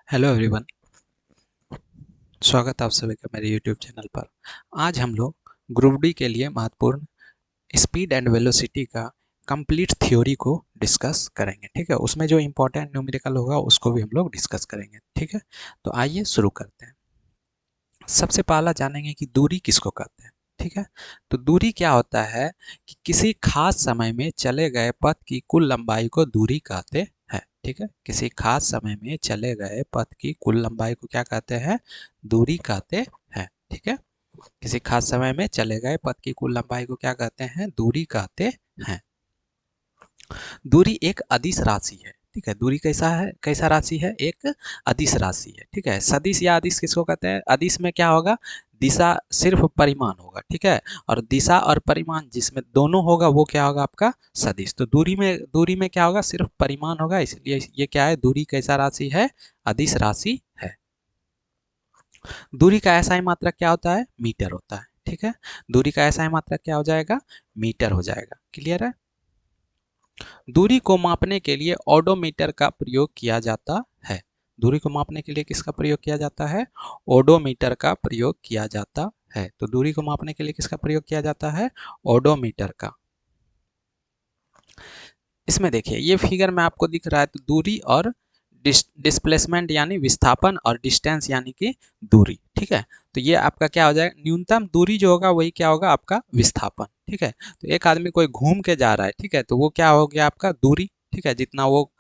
Hello everyone. स्वागत है आप सभी का मेरे यूट्यूब चैनल पर। आज हम लोग ग्रुप डी के लिए महत्वपूर्ण स्पीड एंड वेलोसिटी का कंप्लीट थ्योरी को डिस्कस करेंगे। ठीक है, उसमें जो इंपॉर्टेंट न्यूमेरिकल होगा उसको भी हम लोग डिस्कस करेंगे। ठीक है, तो आइए शुरू करते हैं। सबसे पहला जानेंगे कि दूरी किसको कहते हैं। ठीक है, तो दूरी क्या होता है कि किसी खास समय में चले गए पथ की कुल लंबाई को दूरी कहते हैं। ठीक है, किसी खास समय में चले गए पथ की कुल लंबाई को क्या कहते हैं? दूरी कहते हैं। ठीक है, किसी खास समय में चले गए पथ की कुल लंबाई को क्या कहते हैं? दूरी कहते हैं। दूरी एक अदिश राशि है। ठीक है, दूरी कैसा है, कैसा राशि है? एक अदिश राशि है। ठीक है, सदिश या अदिश किसको कहते हैं? अदिश में क्या होगा? दिशा सिर्फ परिमाण होगा। ठीक है, और दिशा और परिमाण जिसमें दोनों होगा वो क्या होगा? आपका सदिश। तो दूरी में क्या होगा? सिर्फ परिमाण होगा, इसलिए ये क्या है? दूरी कैसा राशि है? अदिश राशि है। दूरी का एसआई मात्रक क्या होता है? मीटर होता है। ठीक है, दूरी का एसआई मात्रक क्या हो जाएगा? मीटर हो जाएगा। क्लियर है? दूरी को मापने के लिए ओडोमीटर का प्रयोग किया जाता है। दूरी को मापने के लिए किसका प्रयोग किया जाता है? ओडोमीटर का प्रयोग किया जाता है। तो दूरी को मापने के लिए किसका प्रयोग किया जाता है? ओडोमीटर का। इसमें देखिए, ये फिगर में आपको दिख रहा है, तो दूरी और डिस्प्लेसमेंट यानी विस्थापन, और डिस्टेंस यानी कि दूरी। ठीक है, तो ये आपका क्या हो जाएगा? न्यूनतम दूरी जो होगा वही क्या होगा? आपका विस्थापन। ठीक है, तो एक आदमी कोई घूम के जा रहा है, ठीक है, तो वो क्या हो गया? आपका दूरी। ठीक है, जितना वो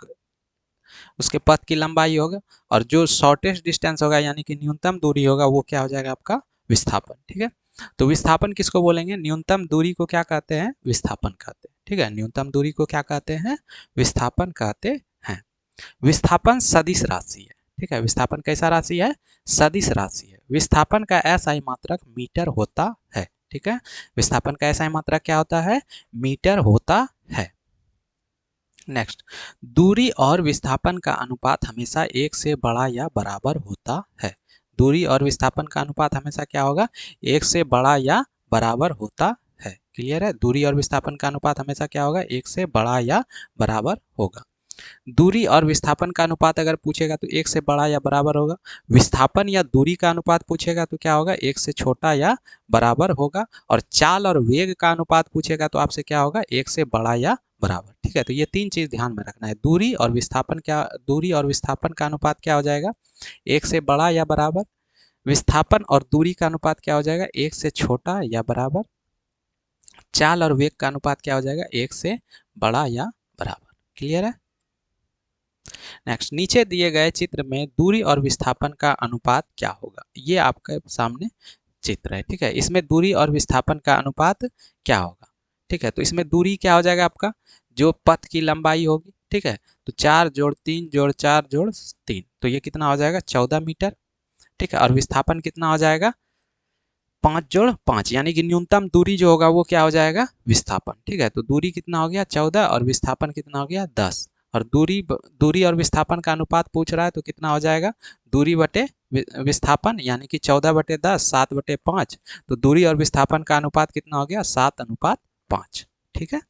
उसके पथ की लंबाई होगा, और जो शॉर्टेस्ट डिस्टेंस होगा यानी कि न्यूनतम दूरी होगा वो क्या हो जाएगा? आपका विस्थापन। ठीक है, तो विस्थापन किसको बोलेंगे? न्यूनतम दूरी को क्या कहते हैं? विस्थापन कहते हैं। ठीक है, न्यूनतम दूरी को क्या कहते हैं? विस्थापन कहते हैं। विस्थापन सदिश राशि है। ठीक है, विस्थापन कैसा राशि है? सदिश राशि है। विस्थापन का एसआई मात्रक मीटर होता है। ठीक है, विस्थापन का एसआई मात्रक क्या होता है? मीटर होता है। नेक्स्ट, दूरी और विस्थापन का अनुपात हमेशा एक से बड़ा या बराबर होता है। दूरी और विस्थापन का अनुपात हमेशा क्या होगा? एक से बड़ा या बराबर होता है। क्लियर है? दूरी और विस्थापन का अनुपात हमेशा क्या होगा? एक से बड़ा या बराबर होगा। दूरी और विस्थापन का अनुपात अगर पूछेगा तो एक से बड़ा या बराबर होगा। विस्थापन या दूरी का अनुपात पूछेगा तो क्या होगा? एक से छोटा या बराबर होगा। और चाल और वेग का अनुपात पूछेगा तो आपसे क्या होगा? एक से बड़ा या बराबर। ठीक है, तो ये तीन चीज ध्यान में रखना है। दूरी और विस्थापन का अनुपात क्या हो जाएगा? एक से बड़ा या बराबर। विस्थापन और दूरी का अनुपात क्या हो जाएगा? एक से छोटा या बराबर। चाल और वेग का अनुपात क्या हो जाएगा? एक से बड़ा या बराबर। क्लियर है? नेक्स्ट, नीचे दिए गए चित्र में दूरी और विस्थापन का अनुपात क्या होगा? ये आपके सामने चित्र है। ठीक है, इसमें दूरी और विस्थापन का अनुपात क्या होगा? ठीक है, तो इसमें दूरी क्या हो जाएगा? आपका जो पथ की लंबाई होगी। ठीक है, तो 4 + 3 + 4 + 3, तो ये कितना हो जाएगा? 14 मीटर। ठीक है, और विस्थापन कितना हो जाएगा? 5 + 5, यानी कि न्यूनतम दूरी जो होगा वो क्या हो जाएगा? विस्थापन। ठीक है, तो दूरी कितना हो गया? 14, और विस्थापन कितना हो गया? 10। और दूरी और विस्थापन का अनुपात पूछ रहा है तो कितना हो जाएगा? दूरी बटे विस्थापन, यानी कि 14/10, 7/5। तो दूरी और विस्थापन का अनुपात कितना हो गया? 7:5। ठीक है,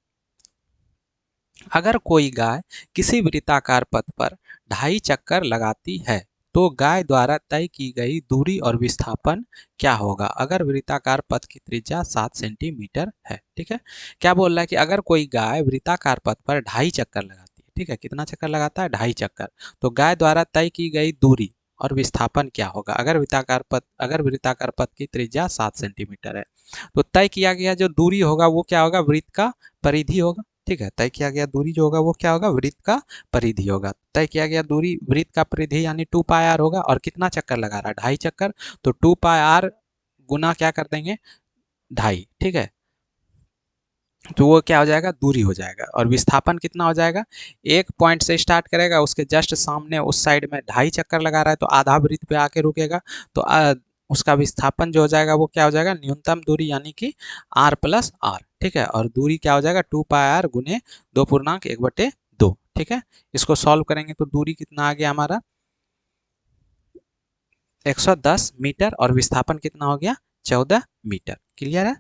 अगर कोई गाय किसी वृत्ताकार पथ पर 2.5 चक्कर लगाती है तो गाय द्वारा तय की गई दूरी और विस्थापन क्या होगा? अगर वृत्ताकार पथ की त्रिज्या 7 सेंटीमीटर है। ठीक है, क्या बोल रहा है कि अगर कोई गाय वृत्ताकार पथ पर 2.5 चक्कर लगाती है। ठीक है, कितना चक्कर लगाता है? 2.5 चक्कर। तो गाय द्वारा तय की गई दूरी और विस्थापन क्या होगा? अगर वृत्ताकार पथ की त्रिज्या 7 सेंटीमीटर है तो तय किया गया जो दूरी होगा वो क्या होगा? वृत्त का परिधि होगा। ठीक है, तय किया गया दूरी जो होगा वो क्या होगा? वृत्त का परिधि होगा। तय किया गया दूरी वृत्त का परिधि यानी 2πr होगा। और कितना चक्कर लगा रहा है? 2.5 चक्कर। तो 2πr गुना क्या कर देंगे? 2.5। ठीक है, तो वो क्या हो जाएगा? दूरी हो जाएगा। और विस्थापन कितना हो जाएगा? एक पॉइंट से स्टार्ट करेगा, उसके जस्ट सामने उस साइड में 2.5 चक्कर लगा रहा है तो आधा वृत्त पे आके रुकेगा। तो उसका विस्थापन जो हो जाएगा वो क्या हो जाएगा? न्यूनतम दूरी यानी कि r+r। ठीक है, और दूरी क्या हो जाएगा? 2πr गुने 2.1/2। ठीक है, इसको सॉल्व करेंगे तो दूरी कितना आ गया हमारा? 110 मीटर, और विस्थापन कितना हो गया? 14 मीटर। क्लियर है?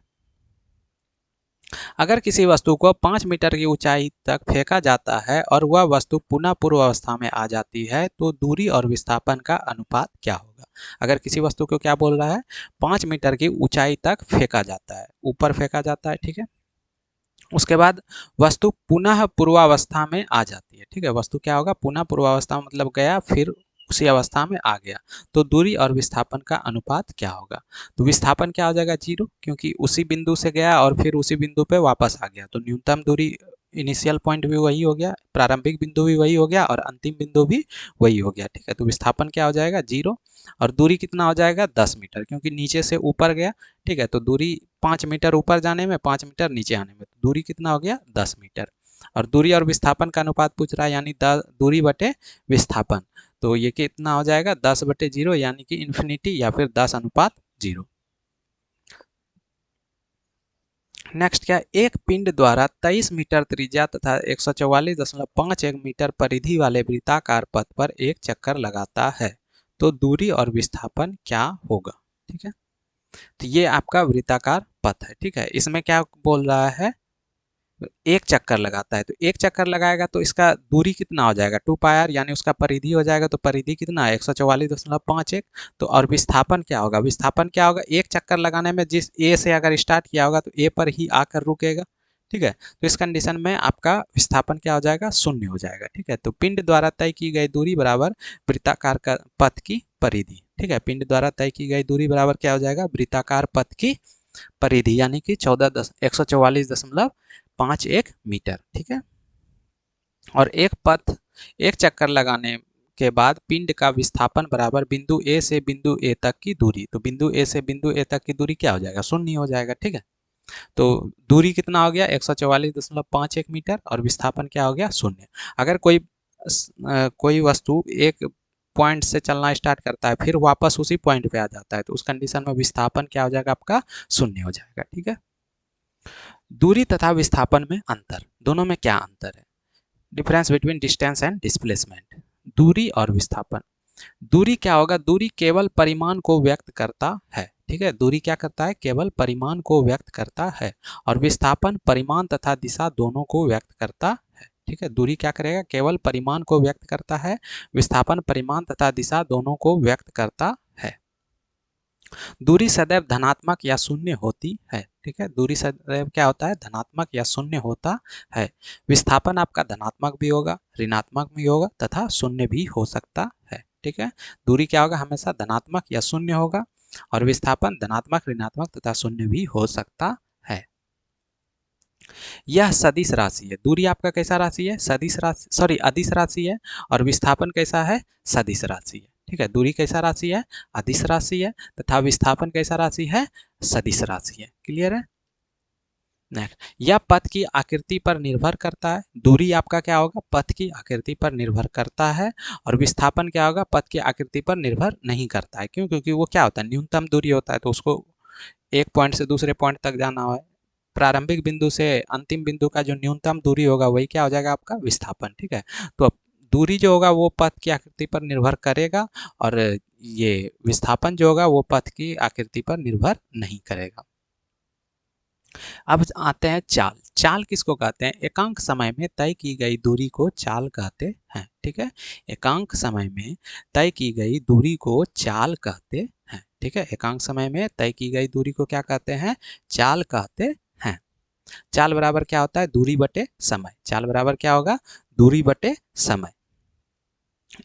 अगर किसी वस्तु को 5 मीटर की ऊंचाई तक फेंका जाता है और वह वस्तु पुनः पूर्व अवस्था में आ जाती है तो दूरी और विस्थापन का अनुपात क्या होगा। अगर किसी वस्तु को क्या बोल रहा है, 5 मीटर की ऊंचाई तक फेंका जाता है, ऊपर फेंका जाता है, ठीक है। उसके बाद वस्तु पुनः पूर्वावस्था में आ जाती है, ठीक है। वस्तु क्या होगा, पुनः पूर्वावस्था मतलब गया फिर उसी अवस्था में आ गया, तो दूरी और विस्थापन का अनुपात क्या होगा। तो विस्थापन क्या हो जाएगा, 0, क्योंकि उसी बिंदु से गया और फिर उसी बिंदु पे वापस आ गया, तो न्यूनतम दूरी इनिशियल पॉइंट भी वही हो गया, प्रारंभिक बिंदु भी वही हो गया और अंतिम बिंदु भी वही हो गया, ठीक है। तो विस्थापन क्या हो जाएगा, 0। और दूरी कितना हो जाएगा, 10 मीटर, क्योंकि नीचे से ऊपर गया, ठीक है। तो दूरी 5 मीटर ऊपर जाने में, 5 मीटर नीचे आने में, तो दूरी कितना हो गया, 10 मीटर। और दूरी और विस्थापन का अनुपात पूछ रहा है, यानी दूरी बटे विस्थापन, तो ये कितना हो जाएगा, 10/0, यानी कि इन्फिनिटी या फिर 10:0। नेक्स्ट क्या, एक पिंड द्वारा 23 मीटर त्रिज्या तथा 144.51 मीटर परिधि वाले वृत्ताकार पथ पर एक चक्कर लगाता है, तो दूरी और विस्थापन क्या होगा, ठीक है। तो ये आपका वृत्ताकार पथ है, ठीक है। इसमें क्या बोल रहा है, एक चक्कर लगाता है, तो एक चक्कर लगाएगा तो इसका दूरी कितना हो जाएगा, 2πr, यानी उसका परिधि हो जाएगा, तो परिधि कितना है, 144.51। तो और विस्थापन क्या होगा, विस्थापन क्या होगा, एक चक्कर लगाने में जिस ए से अगर स्टार्ट किया होगा तो ए पर ही आकर रुकेगा, ठीक है। तो इस कंडीशन में आपका विस्थापन क्या हो जाएगा, 0 हो जाएगा, ठीक है। तो पिंड द्वारा तय की गई दूरी बराबर वृत्ताकार का पथ की परिधि, ठीक है। पिंड द्वारा तय की गई दूरी बराबर क्या हो जाएगा, वृत्ताकार पथ की परिधि, यानी कि 144.51 मीटर, ठीक है। और एक चक्कर लगाने के बाद पिंड का विस्थापन बराबर बिंदु ए से बिंदु ए तक की दूरी, तो बिंदु ए से बिंदु ए तक की दूरी क्या हो जाएगा, 0 हो जाएगा, ठीक है। तो दूरी कितना हो गया, 144.51 मीटर, और विस्थापन क्या हो गया, 0। अगर कोई वस्तु एक पॉइंट से चलना स्टार्ट करता है फिर वापस उसी पॉइंट पे आ जाता है, तो उस कंडीशन में विस्थापन क्या हो जाएगा, आपका 0 हो जाएगा, ठीक है। दूरी तथा विस्थापन में अंतर, दोनों में क्या अंतर है, difference between distance and displacement. दूरी और विस्थापन, दूरी क्या होगा, दूरी केवल परिमाण को व्यक्त करता है, ठीक है। दूरी क्या करता है, केवल परिमाण को व्यक्त करता है, और विस्थापन परिमाण तथा दिशा दोनों को व्यक्त करता है, ठीक है। दूरी क्या करेगा, केवल परिमाण को व्यक्त करता है, विस्थापन परिमाण तथा दिशा दोनों को व्यक्त करता है। दूरी सदैव धनात्मक या शून्य होती है, ठीक है। दूरी सदैव क्या होता है, धनात्मक या शून्य होता है। विस्थापन आपका धनात्मक भी होगा, ऋणात्मक भी होगा तथा शून्य भी हो सकता है, ठीक है। दूरी क्या होगा, हमेशा धनात्मक या शून्य होगा, और विस्थापन धनात्मक, ऋणात्मक तथा शून्य भी हो सकता है। यह सदिश राशि है, दूरी आपका कैसा राशि है, सदिश राशि, सॉरी अदिश राशि है, और विस्थापन कैसा है, सदिश राशि है, ठीक है। दूरी कैसा राशि है, अदिश राशि है, तथा विस्थापन कैसा राशि है, सदिश राशि है। क्लियर है। नेक्स्ट, यह पथ की आकृति पर निर्भर करता है, दूरी आपका क्या होगा, पथ की आकृति पर निर्भर करता है, और विस्थापन क्या होगा, पथ की आकृति पर निर्भर नहीं करता है। क्यों, क्योंकि वो क्या होता है, न्यूनतम दूरी होता है, तो उसको एक पॉइंट से दूसरे पॉइंट तक जाना है, प्रारंभिक बिंदु से अंतिम बिंदु का जो न्यूनतम दूरी होगा वही क्या हो जाएगा, आपका विस्थापन, ठीक है। तो अब दूरी जो होगा वो पथ की आकृति पर निर्भर करेगा, और ये विस्थापन जो होगा वो पथ की आकृति पर निर्भर नहीं करेगा। अब आते हैं चाल, चाल किसको कहते हैं, एकांक समय में तय की गई दूरी को चाल कहते हैं, ठीक है। एकांक समय में तय की गई दूरी को चाल कहते हैं, ठीक है। एकांक समय में तय की गई दूरी को क्या कहते हैं, चाल कहते हैं। चाल बराबर क्या होता है, दूरी बटे समय, चाल बराबर क्या होगा, दूरी बटे समय।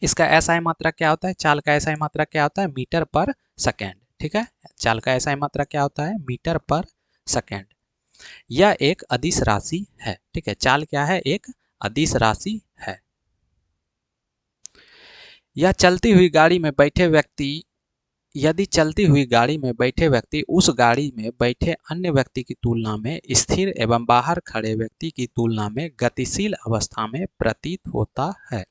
इसका एसआई मात्रक क्या होता है, चाल का एसआई मात्रक क्या होता है, मीटर पर सेकेंड, ठीक है। चाल का एसआई मात्रक क्या होता है, मीटर पर सेकेंड। यह एक अदिश राशि है, ठीक है। चाल क्या है, एक अदिश राशि है। यह चलती हुई गाड़ी में बैठे व्यक्ति, यदि चलती हुई गाड़ी में बैठे व्यक्ति उस गाड़ी में बैठे अन्य व्यक्ति की तुलना में स्थिर एवं बाहर खड़े व्यक्ति की तुलना में गतिशील अवस्था में प्रतीत होता है,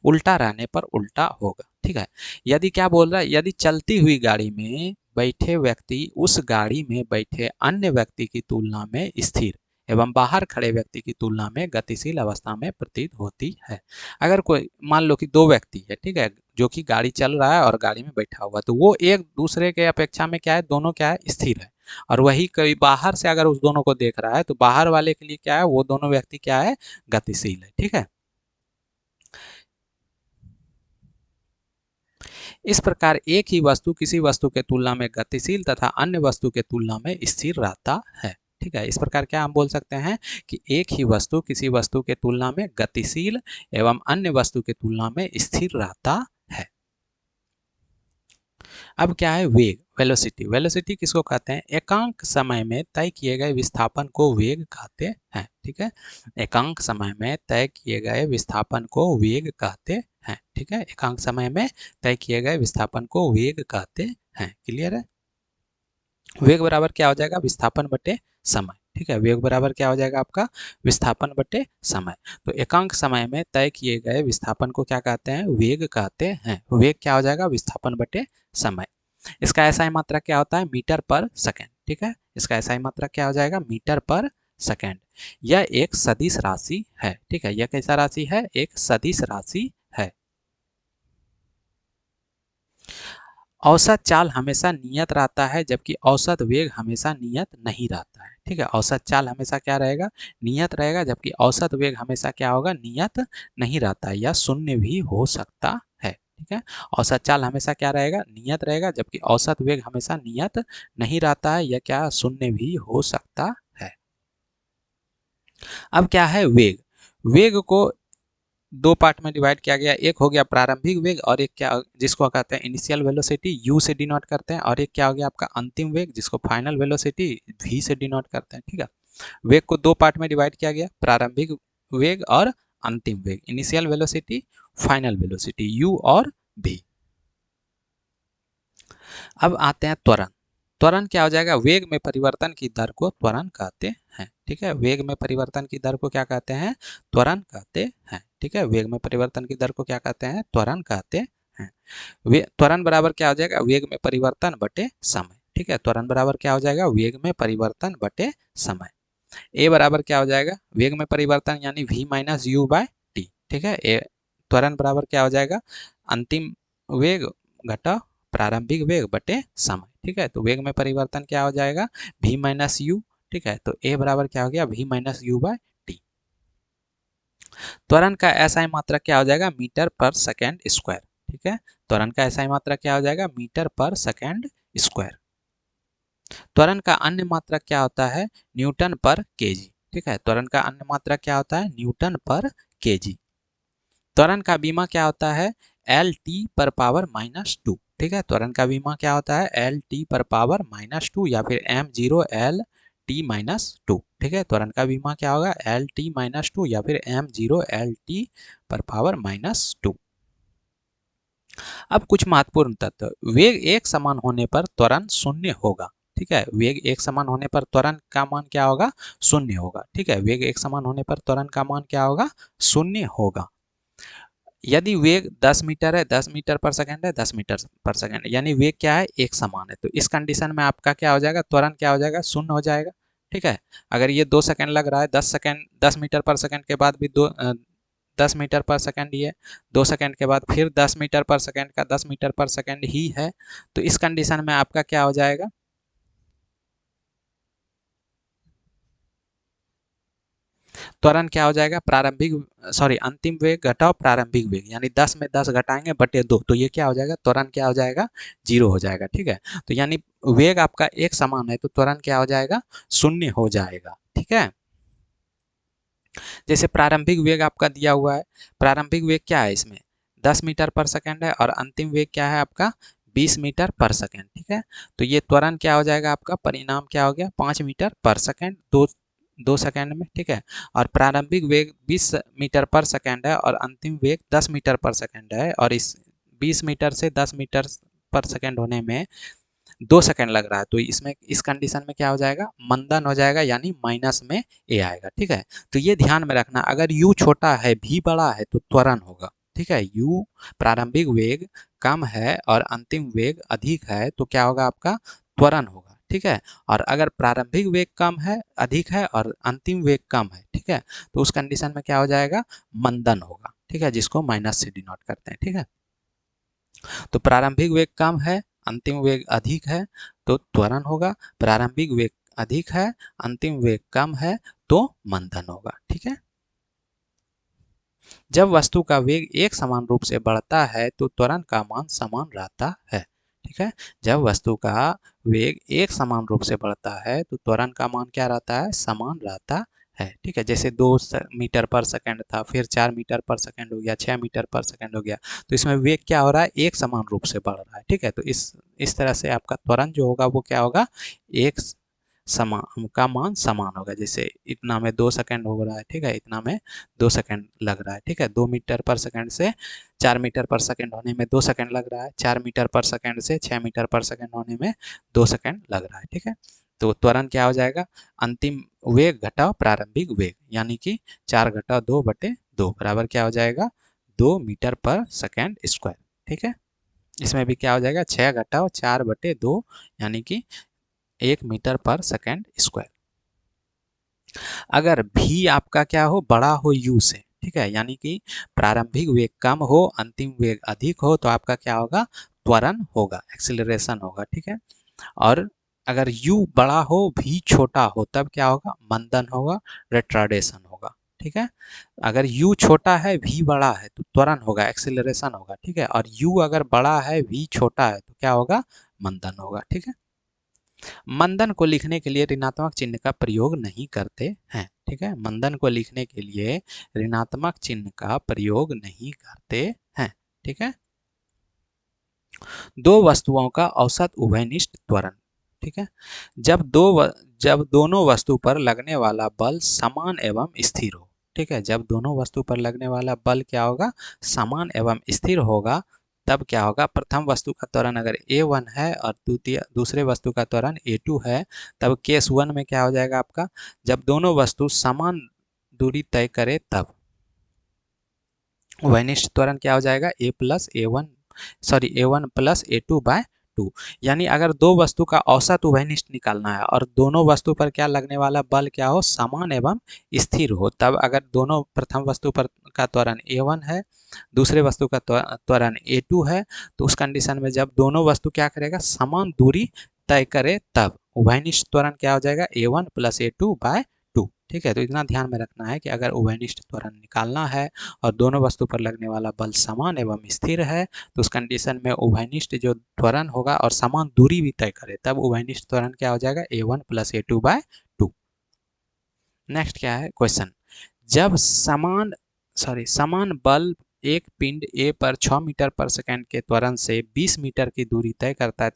उल्टा रहने पर उल्टा होगा, ठीक है। यदि क्या बोल रहा है, यदि चलती हुई गाड़ी में बैठे व्यक्ति उस गाड़ी में बैठे अन्य व्यक्ति की तुलना में स्थिर एवं बाहर खड़े व्यक्ति की तुलना में गतिशील अवस्था में प्रतीत होती है। अगर कोई मान लो कि दो व्यक्ति है, ठीक है, जो कि गाड़ी चल रहा है और गाड़ी में बैठा हुआ, तो वो एक दूसरे के अपेक्षा में क्या है, दोनों क्या है, स्थिर है। और वही कोई बाहर से अगर उस दोनों को देख रहा है तो बाहर वाले के लिए क्या है, वो दोनों व्यक्ति क्या है, गतिशील है। ठीक है, इस प्रकार एक ही वस्तु किसी वस्तु के तुलना में गतिशील तथा अन्य वस्तु के तुलना में स्थिर रहता है। ठीक है, इस प्रकार क्या हम बोल सकते हैं कि एक ही वस्तु किसी वस्तु के तुलना में गतिशील एवं अन्य वस्तु के तुलना में स्थिर रहता है। अब क्या है वेग, वेलोसिटी। वेलोसिटी किसको कहते हैं, एकांक समय में तय किए गए विस्थापन को वेग कहते हैं। ठीक है, एकांक समय में तय किए गए विस्थापन को वेग कहते हैं। ठीक है, एकांक समय में तय किए गए विस्थापन को वेग कहते हैं। क्लियर है, वेग बराबर क्या हो जाएगा, विस्थापन बटे समय। ठीक है, वेग बराबर क्या हो जाएगा आपका, विस्थापन बटे समय। तो एकांक समय में तय किए गए विस्थापन को क्या कहते हैं, वेग कहते हैं। वेग क्या हो जाएगा, विस्थापन बटे समय। इसका एसआई मात्रा क्या होता है, मीटर पर सेकेंड। ठीक है, इसका एसआई मात्रा क्या हो जाएगा, मीटर पर सेकेंड। यह एक सदिश राशि है। ठीक है, यह कैसा राशि है, एक सदिश राशि है। औसत चाल हमेशा नियत रहता है जबकि औसत वेग हमेशा नियत नहीं रहता है। ठीक है, औसत चाल हमेशा क्या रहेगा, नियत रहेगा, जबकि औसत वेग हमेशा क्या होगा, नियत नहीं रहता है या शून्य भी हो सकता है। ठीक है, औसत चाल हमेशा क्या रहेगा, नियत रहेगा, जबकि औसत वेग हमेशा नियत नहीं रहता है या क्या, शून्य भी हो सकता है। अब क्या है वेग, वेग को दो पार्ट में डिवाइड किया गया, एक हो गया प्रारंभिक वेग और एक क्या, जिसको कहते हैं इनिशियल वेलोसिटी, यू से डिनोट करते हैं, और एक क्या हो गया आपका अंतिम वेग, जिसको फाइनल वेलोसिटी वी से डिनोट करते हैं। ठीक है, वेग को दो पार्ट में डिवाइड किया गया, प्रारंभिक वेग और अंतिम वेग, initial velocity, final velocity, you और वी। अब आते हैं त्वरण। त्वरण क्या हो जाएगा, वेग में परिवर्तन की दर को त्वरण कहते हैं। ठीक है, वेग में परिवर्तन की दर को क्या कहते हैं, त्वरण कहते हैं। ठीक है, वेग में परिवर्तन की दर को क्या कहते हैं, त्वरण कहते हैं। त्वरण बराबर क्या हो जाएगा, वेग में परिवर्तन बटे समय। ठीक है, त्वरण बराबर क्या हो जाएगा, वेग में परिवर्तन बटे समय। ए बराबर क्या हो जाएगा, वेग में परिवर्तन यानी v minus u by t. ठीक है, ए त्वरण बराबर क्या हो जाएगा, अंतिम वेग घटा प्रारंभिक वेग बटे समय। ठीक है, तो वेग में परिवर्तन क्या हो जाएगा, v माइनस यू। ठीक है, तो ए बराबर क्या हो गया, v minus u by t. त्वरण का एसआई मात्रा क्या हो जाएगा, मीटर पर सेकेंड स्क्वायर। ठीक है, त्वरण का एसआई मात्रा क्या हो जाएगा, मीटर पर सेकेंड स्क्वायर। त्वरण का अन्य मात्रक क्या होता है, न्यूटन पर केजी। ठीक है, त्वरण का अन्य मात्रक क्या होता है, न्यूटन पर केजी। त्वरण का बीमा क्या होता है, एल टी पर पावर माइनस टू। ठीक है, त्वरण का बीमा क्या होता है, एल टी पर पावर माइनस टू या फिर M zero L T minus two. ठीक है, त्वरण का बीमा क्या होगा, एल टी माइनस टू या फिर एम जीरो एल टी पर पावर माइनस टू। अब कुछ महत्वपूर्ण तथ्य, वेग एक समान होने पर त्वरण शून्य होगा। ठीक है, वेग एक समान होने पर त्वरण का मान क्या होगा, शून्य होगा। ठीक है, वेग एक समान होने पर त्वरण का मान क्या होगा, शून्य होगा। यदि वेग 10 मीटर है, 10 मीटर पर सेकंड है, 10 मीटर पर सेकंड, यानी वेग क्या है, एक समान है, तो इस कंडीशन में आपका क्या हो जाएगा, त्वरण क्या हो जाएगा, शून्य हो जाएगा। ठीक है, अगर ये 2 सेकंड लग रहा है, 10 सेकंड 10 मीटर पर सेकंड के बाद भी 10 मीटर पर सेकंड ही है, 2 सेकंड के बाद फिर 10 मीटर पर सेकंड का 10 मीटर पर सेकंड ही है, तो इस कंडीशन में आपका क्या हो जाएगा, त्वरण क्या हो जाएगा, प्रारंभिक सॉरी अंतिम वेग घटाओ प्रारंभिक वेग, यानी 10 में 10 घटाएंगे बटे 2, तो ये क्या हो जाएगा, त्वरण क्या हो जाएगा, 0 हो जाएगा। ठीक है, तो यानी वेग आपका एक समान है तो त्वरण क्या हो जाएगा, शून्य हो जाएगा। ठीक है, जैसे प्रारंभिक वेग आपका दिया हुआ है, प्रारंभिक वेग क्या है इसमें, 10 मीटर पर सेकंड है, और अंतिम वेग क्या है आपका, 20 मीटर पर सेकंड। ठीक है, तो ये त्वरण क्या हो जाएगा आपका, परिणाम क्या हो गया, 5 मीटर पर सेकंड, दो सेकंड में। ठीक है, और प्रारंभिक वेग 20 मीटर पर सेकंड है और अंतिम वेग 10 मीटर पर सेकंड है, और इस 20 मीटर से 10 मीटर पर सेकंड होने में 2 सेकंड लग रहा है, तो इसमें इस कंडीशन में क्या हो जाएगा, मंदन हो जाएगा, यानी माइनस में ए आएगा। ठीक है, तो ये ध्यान में रखना, अगर u छोटा है v बड़ा है तो त्वरण होगा। ठीक है, u प्रारंभिक वेग कम है और अंतिम वेग अधिक है तो क्या होगा आपका, त्वरण होगा। ठीक है। और अगर प्रारंभिक वेग कम है, अधिक है और अंतिम वेग कम है, ठीक है, तो उस कंडीशन में क्या हो जाएगा, मंदन होगा, ठीक है, जिसको माइनस से डिनोट करते हैं, ठीक है। तो प्रारंभिक वेग कम है, अंतिम वेग अधिक है, तो त्वरण होगा। प्रारंभिक वेग अधिक है, अंतिम वेग कम है, तो मंदन होगा, ठीक है। जब वस्तु का वेग एक समान रूप से बढ़ता है तो त्वरण का मान समान रहता है, ठीक है। जब वस्तु का वेग एक समान रूप से बढ़ता है तो त्वरण का मान क्या रहता है, समान रहता है, ठीक है। जैसे 2 मीटर पर सेकंड था, फिर 4 मीटर पर सेकंड हो गया, 6 मीटर पर सेकंड हो गया, तो इसमें वेग क्या हो रहा है, एक समान रूप से बढ़ रहा है, ठीक है। तो इस तरह से आपका त्वरण जो होगा वो क्या होगा, एक समान का मान समान होगा। जैसे इतना में 2 सेकंड हो रहा है, ठीक है, इतना में 2 सेकंड लग रहा है, ठीक है। 2 मीटर पर सेकंड से 4 मीटर पर सेकंड होने में 2 सेकंड लग रहा है, 4 मीटर पर सेकंड से 6 मीटर पर सेकंड होने में 2 सेकंड लग रहा है, ठीक है। तो त्वरण क्या हो जाएगा, अंतिम वेग घटाओ प्रारंभिक वेग, यानी कि 4 घटाओ 2/2 बराबर क्या हो जाएगा, 2 मीटर पर सेकंड स्क्वायर, ठीक है। इसमें भी क्या हो जाएगा, 6 घटाओ 4/2 यानी कि 1 मीटर पर सेकंड स्क्वायर। अगर भी आपका क्या हो, बड़ा हो u से, ठीक है, यानी कि प्रारंभिक वेग कम हो, अंतिम वेग अधिक हो, तो आपका क्या होगा, त्वरण होगा, एक्सीलरेशन होगा, ठीक है। और अगर u बड़ा हो, v छोटा हो, तब क्या होगा, मंदन होगा, रिटार्डेशन होगा, ठीक है। अगर u छोटा है, v बड़ा है, तो त्वरण होगा, एक्सीलरेशन होगा, ठीक है। और u अगर बड़ा है, v छोटा है, तो क्या होगा, मंदन होगा, ठीक है। मंदन को लिखने के लिए ऋणात्मक चिन्ह का प्रयोग नहीं करते हैं, ठीक है। मंदन को लिखने के लिए ऋणात्मक चिन्ह का प्रयोग नहीं करते हैं, ठीक है। दो वस्तुओं का औसत उभयनिष्ठ त्वरण, ठीक है। जब दोनों वस्तु पर लगने वाला बल समान एवं स्थिर हो, ठीक है, जब दोनों वस्तु पर लगने वाला बल क्या होगा, समान एवं स्थिर होगा, तब क्या होगा, प्रथम वस्तु का त्वरण अगर a1 है और दूसरे वस्तु का त्वरण a2 है, तब केस 1 में क्या हो जाएगा आपका, जब दोनों वस्तु समान दूरी तय करे तब उभयनिष्ठ त्वरण क्या हो जाएगा, a1 प्लस a2 यानी अगर दो वस्तु का औसत उभयनिष्ठ निकालना है और दोनों वस्तु पर क्या लगने वाला बल क्या हो, समान एवं स्थिर हो, तब अगर दोनों प्रथम वस्तु पर का त्वरण a1 है, दूसरे वस्तु का त्वरण a2 है, तो उस कंडीशन में जब दोनों वस्तु क्या करेगा, समान दूरी तय करे, तब उभयनिष्ठ त्वरण क्या हो जाएगा, a1 प्लस a2/2, ठीक है। तो इतना ध्यान में रखना है कि अगर उभयनिष्ठ त्वरण निकालना है और दोनों वस्तु पर लगने वाला बल समान एवं स्थिर है, तो उस कंडीशन में उभयनिष्ठ जो त्वरण होगा और समान दूरी भी तय करे, तब उभयनिष्ठ त्वरण क्या हो जाएगा, a1 प्लस a2/2। नेक्स्ट क्या है क्वेश्चन, जब समान बल एक पिंड A पर 6 मीटर पर सेकंड के त्वरण से 20 मीटर की दूरी तय करता है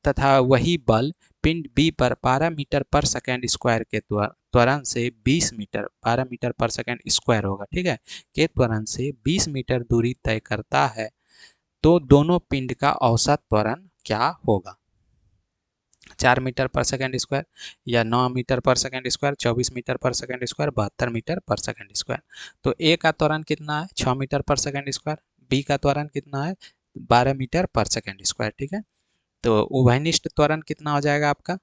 तथा वही बल पिंड बी पर 12 मीटर पर सेकंड स्क्वायर के त्वरण से 20 मीटर 12 मीटर पर सेकंड स्क्वायर होगा, ठीक है, के त्वरण से 20 मीटर दूरी तय करता है, तो दोनों पिंड का औसत त्वरण क्या होगा, 4 मीटर पर सेकंड स्क्वायर या 9 मीटर पर सेकंड स्क्वायर, 24 मीटर पर सेकंड स्क्वायर, 72 मीटर पर सेकंड स्क्वायर। तो ए का त्वरण कितना है, 6 मीटर पर सेकंड स्क्वायर, बी का त्वरण कितना है, 12 मीटर पर सेकंड स्क्वायर, ठीक है। तो उभयनिष्ठ त्वरण कितना हो जाएगा आपका,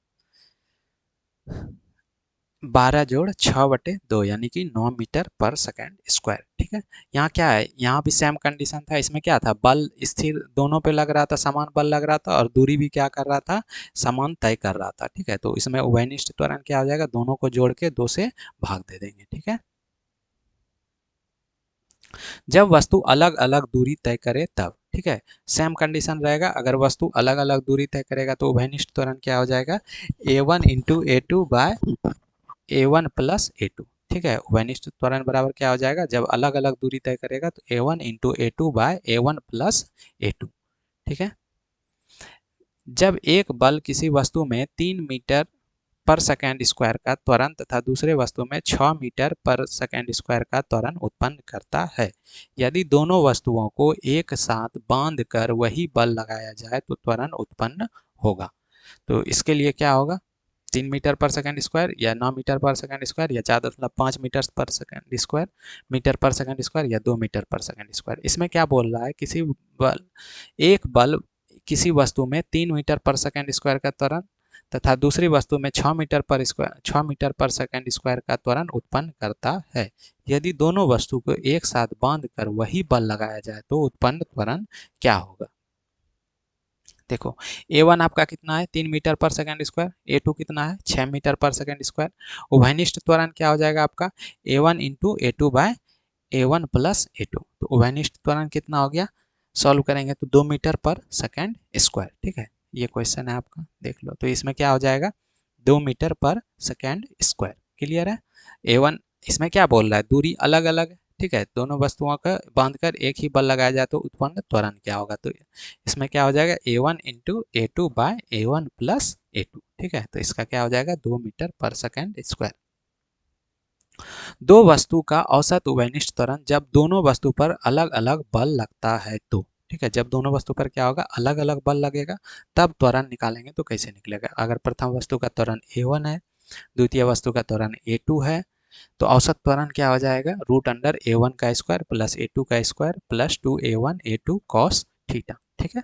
12 जोड़ 6/2 यानी कि 9 मीटर पर सेकंड स्क्वायर, ठीक है। यहाँ क्या है, यहाँ भी सेम कंडीशन था, इसमें क्या था, बल स्थिर दोनों पे लग रहा था, समान बल लग रहा था और दूरी भी क्या कर रहा था, समान तय कर रहा था, ठीक है। तो इसमें उभयनिष्ठ त्वरण क्या हो जाएगा, दोनों को जोड़ के 2 से भाग दे देंगे, ठीक है। जब वस्तु अलग अलग दूरी तय करे तब, ठीक है, सेम कंडीशन रहेगा, अगर वस्तु अलग अलग दूरी तय करेगा तो उभयनिष्ठ त्वरण क्या हो जाएगा, a1 × a2/a1 प्लस a2, ठीक है। उभयनिष्ठ त्वरण बराबर क्या हो जाएगा, जब अलग अलग दूरी तय करेगा तो a1 × a2/a1 प्लस a2, ठीक है। जब एक बल किसी वस्तु में 3 मीटर पर सेकंड स्क्वायर का त्वरण तथा दूसरे वस्तु में 6 मीटर पर सेकंड स्क्वायर का त्वरण उत्पन्न करता है, यदि दोनों वस्तुओं को एक साथ बांध कर वही बल लगाया जाए तो त्वरण उत्पन्न होगा। तो इसके लिए क्या होगा, 3 मीटर पर सेकंड स्क्वायर या 9 मीटर पर सेकंड स्क्वायर या 4.5 मीटर पर सेकंड स्क्वायर, मीटर पर सेकंड स्क्वायर या 2 मीटर पर सेकंड स्क्वायर। इसमें क्या बोल रहा है, किसी बल एक बल किसी वस्तु में 3 मीटर पर सेकंड स्क्वायर का त्वरण तथा दूसरी वस्तु में 6 मीटर पर सेकंड स्क्वायर का त्वरण उत्पन्न करता है। यदि दोनों वस्तु को एक साथ बांधकर वही बल लगाया जाए तो उत्पन्न त्वरण क्या होगा? देखो, A1 आपका कितना है 3 मीटर पर सेकंड स्क्वायर, A2 कितना है 6 मीटर पर सेकंड स्क्वायर। उभयनिष्ठ त्वरण क्या हो जाएगा आपका A1 into A2 bye A1 plus A2। तो उभयनिष्ठ त्वरण कितना हो गया, सॉल्व करेंगे तो 2 मीटर पर सेकंड स्क्वायर। ठीक है, ये क्वेश्चन है आपका, देख लो। तो इसमें क्या हो जाएगा 2 मीटर पर सेकंड स्क्वायर। क्लियर है? A1 इसमें क्या बोल रहा है, दूरी अलग अलग है। ठीक है, दोनों वस्तुओं का बांधकर एक ही बल लगाया जाए तो उत्पन्न त्वरण क्या होगा? तो इसमें क्या हो जाएगा A1 into A2 bye A1 plus A2। ठीक है, तो इसका क्या हो जाएगा 2 मीटर पर सेकंड स्क्वायर। दो वस्तु का औसत उभयनिष्ठ त्वरण जब दोनों वस्तु पर अलग अलग बल लगता है तो। ठीक है, जब दोनों वस्तु पर क्या होगा, अलग अलग बल लगेगा, तब त्वरण निकालेंगे तो कैसे निकलेगा। अगर प्रथम वस्तु का त्वरण A1 है, द्वितीय वस्तु का त्वरण A2 है, तो औसत त्वरण क्या हो जाएगा, रूट अंडर A1 का स्क्वायर प्लस A2 का square plus 2A1 A2 cos theta. ठीक है,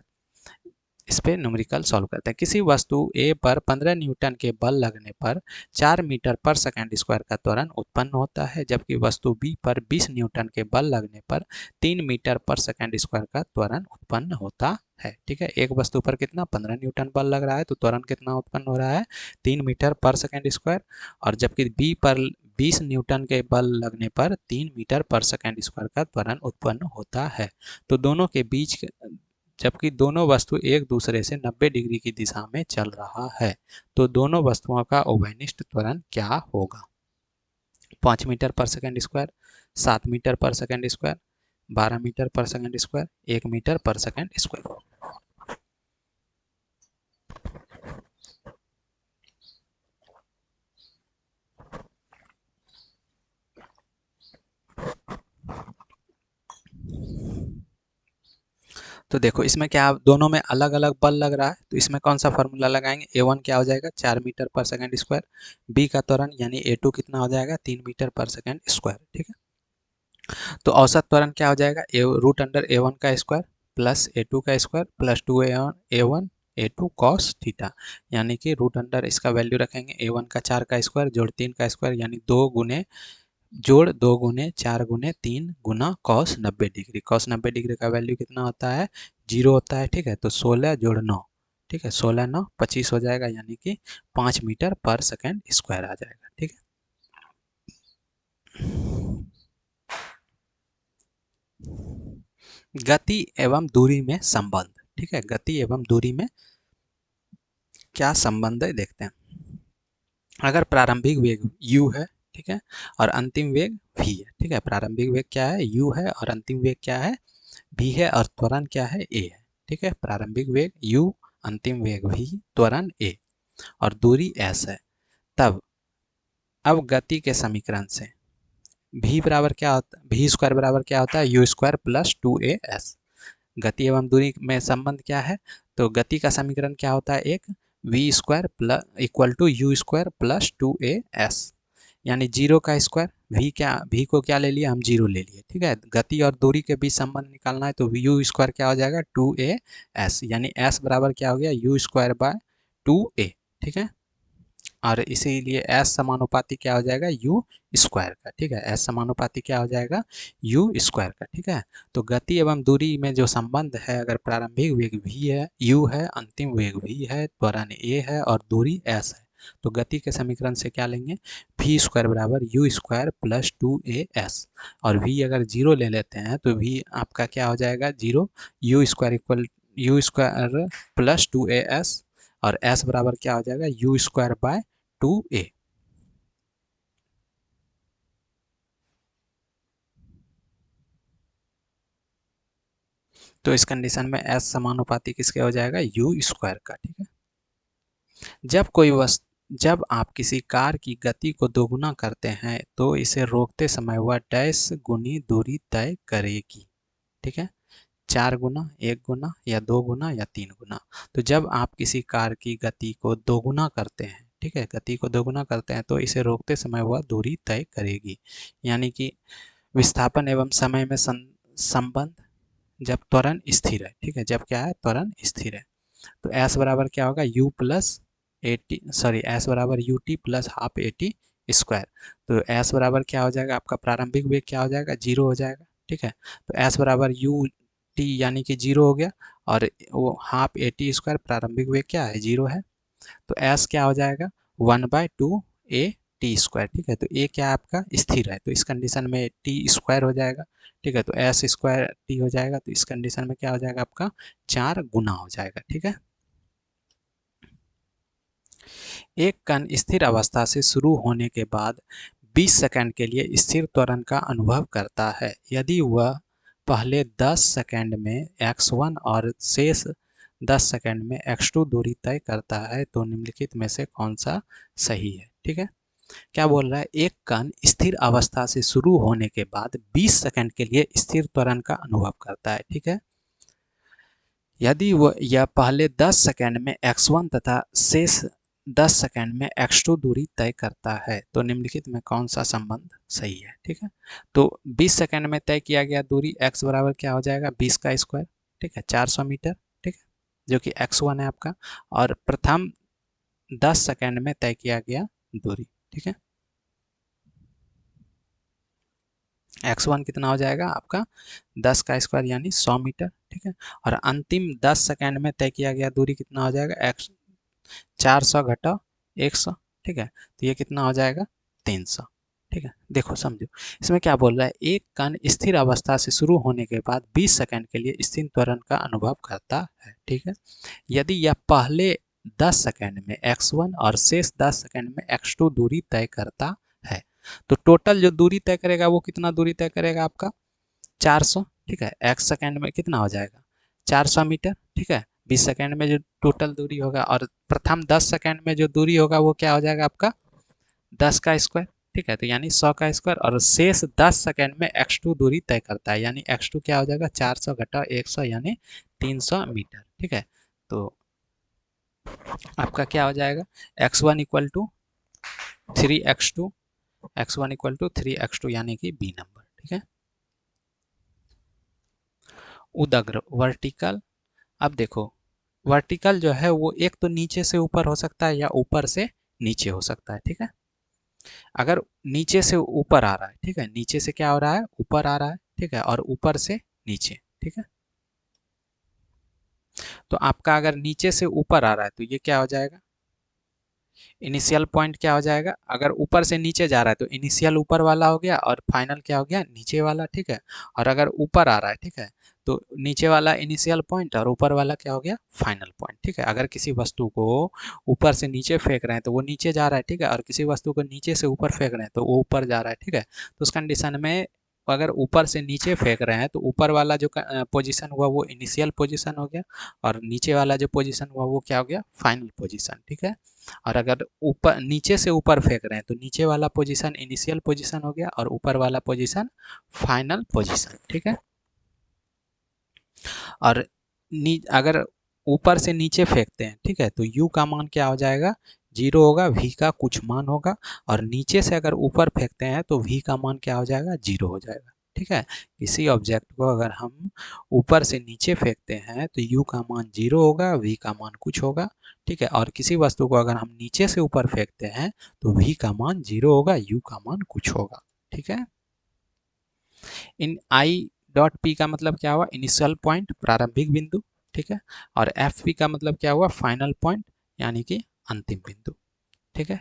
इस पे न्यूमेरिकल सॉल्व करते हैं। किसी वस्तु A पर 15 न्यूटन के बल लगने पर 4 मीटर पर सेकंड स्क्वायर का त्वरण उत्पन्न होता है, जबकि वस्तु B पर 20 न्यूटन के बल लगने पर 3 मीटर पर सेकंड स्क्वायर का त्वरण उत्पन्न होता है। ठीक है, एक वस्तु पर कितना 15 न्यूटन बल लग रहा है, तो त्वरण कितना उत्पन्न हो रहा है 3 मीटर पर सेकंड स्क्वायर, और जबकि B पर 20 न्यूटन के बल लगने पर 3 मीटर पर सेकंड स्क्वायर का त्वरण उत्पन्न होता है। तो दोनों के बीच, जबकि दोनों वस्तु एक दूसरे से 90 डिग्री की दिशा में चल रहा है, तो दोनों वस्तुओं का उभयनिष्ठ त्वरण क्या होगा? 5 मीटर पर सेकंड स्क्वायर, 7 मीटर पर सेकंड स्क्वायर, 12 मीटर पर सेकंड स्क्वायर, 1 मीटर पर सेकंड स्क्वायर। तो देखो इसमें क्या दोनों में अलग अलग बल लग रहा है, तो इसमें कौन सा फॉर्मूला लगाएंगे, A1 क्या हो जाएगा 4 मीटर पर सेकंड स्क्वायर, B का त्वरण यानी A2 कितना हो जाएगा 3 मीटर पर सेकंड स्क्वायर। ठीक है, तो औसत त्वरण क्या हो जाएगा रूट अंडर A1 का स्क्वायर प्लस A2 का square plus 2A1 A2 cos theta, यानी कि रूट अंडर इसका वैल्यू रखेंगे A1 का 4 का स्क्वायर जोड़ 3 का स्क्वायर, यानी 2 गुने जोड़ 2 गुने 4 गुने 3 गुना कॉस 90 डिग्री। कॉस 90 डिग्री का वैल्यू कितना होता है 0 होता है। ठीक है, तो 16 जोड़ 9, ठीक है 16 9 25 हो जाएगा, यानी कि 5 मीटर पर सेकंड स्क्वायर आ जाएगा। ठीक है, गति एवं दूरी में संबंध। ठीक है, गति एवं दूरी में क्या संबंध है देखते हैं। अगर प्रारंभिक वेग u है, ठीक है, और अंतिम वेग v है। ठीक है, प्रारंभिक वेग क्या है u है और अंतिम वेग क्या है v है, और त्वरण क्या है a है। ठीक है, प्रारंभिक वेग u, अंतिम वेग v, त्वरण a और दूरी s है, तब अब गति के समीकरण से v बराबर क्या होता है, v स्क्वायर बराबर क्या होता है u स्क्वायर प्लस 2as। गति एवं दूरी में संबंध क्या है, तो गति का समीकरण क्या होता है, एक v square plus equal to you square plus 2as, यानी जीरो का स्क्वायर, v को क्या ले लिया हम, जीरो ले लिए। ठीक है, गति और दूरी के बीच संबंध निकालना है, तो यू स्क्वायर क्या हो जाएगा 2as, यानी s बराबर क्या हो गया यू स्क्वायर बाय 2a। ठीक है, और इसीलिए s समानुपाती क्या हो जाएगा u स्क्वायर का। ठीक है, s समानुपाती क्या हो जाएगा u स्क्वायर का। ठीक है, तो गति एवं दूरी में जो संबंध है, अगर प्रारंभिक वेग v है, u है, अंतिम वेग v है, त्वरण a है और दूरी s है, तो गति के समीकरण से क्या लेंगे v स्क्वायर बराबर यू स्क्वायर प्लस 2as, और v अगर जीरो ले लेते हैं तो v आपका क्या हो जाएगा zero, you square equal you square plus 2as, और s बराबर क्या हो जाएगा यू स्क्वायर बाय 2a। तो इस कंडीशन में s समानुपाती किसके हो जाएगा u स्क्वायर का। ठीक है, जब आप किसी कार की गति को दोगुना करते हैं तो इसे रोकते समय वह डैश गुनी दूरी तय करेगी। ठीक है, 4 गुना, 1 गुना या 2 गुना या 3 गुना। तो जब आप किसी कार की गति को दोगुना करते हैं, ठीक है, गति को दोगुना करते हैं तो इसे रोकते समय वह दूरी तय करेगी, यानी कि विस्थापन एवं समय में संबंध जब त्वरण स्थिर है, ठीक है, जब क्या है, त्वरण स्थिर है। तो एस बराबर क्या होगा, U plus AT, sorry S बराबर U T plus half A T square. तो एस बराबर क्या हो जाएगा, आपका प्रारंभिक वेग क्या हो जाएगा, जीरो हो जाएगा, ठीक है। तो एस बराबर यू टी यानी कि जीरो हो गया, और वो हाफ ए टी स्क्वायर प्रारंभिक वेग क्या है, जीरो है। तो एस क्या हो जाएगा, 1/2 ए टी स्क्वायर, ठीक है। तो ए क्या है आपका, स्थिर है, तो इस कंडीशन में टी स्क्वायर हो जाएगा, ठीक है। तो एस स्क्वायर टी हो जाएगा, तो इस कंडीशन में क्या हो जाएगा आपका, 4 गुना हो जाएगा, ठीक है। एक कण स्थिर अवस्था से शुरू होने के बाद 20 सेकंड के लिए स्थिर त्वरण का अनुभव करता है। यदि वह पहले 10 सेकंड में x1 और शेष 10 सेकंड में x2 दूरी तय करता है तो निम्नलिखित में से कौन सा सही है, ठीक है। क्या बोल रहा है, एक कण स्थिर अवस्था से शुरू होने के बाद 20 सेकंड के लिए स्थिर त्वरण का अनुभव करता है, ठीक है। यदि वह यह पहले 10 सेकंड में x1 तथा शेष 10 सेकंड में x2 दूरी तय करता है तो निम्नलिखित में कौन सा संबंध सही है, ठीक है। तो 20 सेकंड में तय किया गया दूरी x बराबर क्या हो जाएगा, 20 का स्क्वायर, ठीक है, 400 मीटर, ठीक है, जो कि x1 है आपका। और प्रथम 10 सेकंड में तय किया गया दूरी, ठीक है, x1 कितना हो जाएगा आपका, 10 का स्क्वायर यानी 100 मीटर, ठीक है। और अंतिम 10 सेकंड में तय किया गया दूरी कितना हो जाएगा, x 400 घटाओ 100, ठीक है। तो ये कितना हो जाएगा, 300, ठीक है। देखो समझो, इसमें क्या बोल रहा है, एक कण स्थिर अवस्था से शुरू होने के बाद 20 सेकंड के लिए स्थिर त्वरण का अनुभव करता है, ठीक है। यदि यह पहले 10 सेकंड में x1 और शेष 10 सेकंड में x2 दूरी तय करता है तो टोटल जो दूरी तय करेगा वो कितना दूरी तय करेगा आपका, 400, ठीक है। x सेकंड में कितना हो जाएगा, 400 मीटर, ठीक है। 20 सेकंड में जो टोटल दूरी होगा और प्रथम 10 सेकंड में जो दूरी होगा वो क्या हो जाएगा आपका, 10 का स्क्वायर, ठीक है। तो यानी 100 का स्क्वायर, और शेष 10 सेकंड में x2 दूरी तय करता है, यानी x2 क्या हो जाएगा, 400 घटाओ 100 यानी 300 मीटर, ठीक है। तो आपका क्या हो जाएगा, x1 equal to 3x2, x1 equal to 3x2 यानी कि बी नंबर, ठीक है। उदग्र वर्टिकल, अब देखो वर्टिकल जो है वो एक तो नीचे से ऊपर हो सकता है या ऊपर से नीचे हो सकता है, ठीक है। अगर नीचे से ऊपर आ रहा है, ठीक है, नीचे से क्या हो रहा है, ऊपर आ रहा है, ठीक है, और ऊपर से नीचे, ठीक है। तो आपका अगर नीचे से ऊपर आ रहा है तो ये क्या हो जाएगा, इनिशियल पॉइंट क्या हो जाएगा, अगर ऊपर से नीचे जा रहा है तो इनिशियल ऊपर वाला हो गया और फाइनल क्या हो गया, नीचे वाला, ठीक है। और अगर ऊपर आ रहा है, ठीक है, तो नीचे वाला इनिशियल पॉइंट और ऊपर वाला क्या हो गया, फाइनल पॉइंट, ठीक है। अगर किसी वस्तु को ऊपर से नीचे फेंक रहे हैं तो वो नीचे जा रहा है, ठीक है, और किसी वस्तु को नीचे से ऊपर फेंक रहे हैं तो वो ऊपर जा रहा है, ठीक है। तो उस कंडीशन में अगर ऊपर से नीचे फेंक रहे हैं तो ऊपर वाला जो पोजीशन हुआ वो इनिशियल पोजीशन हो गया, और नीचे वाला जो पोजीशन हुआ वो क्या हो गया, फाइनल पोजीशन, ठीक है। और अगर ऊपर नीचे से ऊपर फेंक रहे हैं तो नीचे वाला पोजीशन इनिशियल पोजीशन हो गया और ऊपर वाला पोजीशन फाइनल पोजीशन, ठीक है। और अगर ऊपर से नीचे फेंकते हैं, ठीक है, तो u का मान क्या हो जाएगा, जीरो होगा, v का कुछ मान होगा। और नीचे से अगर ऊपर फेंकते हैं तो v का मान क्या हो जाएगा, जीरो हो जाएगा, ठीक है। किसी ऑब्जेक्ट को अगर हम ऊपर से नीचे फेंकते हैं तो u का मान जीरो होगा, v का मान कुछ होगा, ठीक है। और किसी वस्तु को अगर हम नीचे से ऊपर फेंकते हैं तो v का मान जीरो होगा, u का मान कुछ होगा, ठीक है। इन आई डॉट पी का मतलब क्या हुआ, इनिशियल पॉइंट, प्रारंभिक बिंदु, ठीक है। और एफ पी का मतलब क्या हुआ, फाइनल पॉइंट यानी कि अंतिम बिंदु, ठीक है।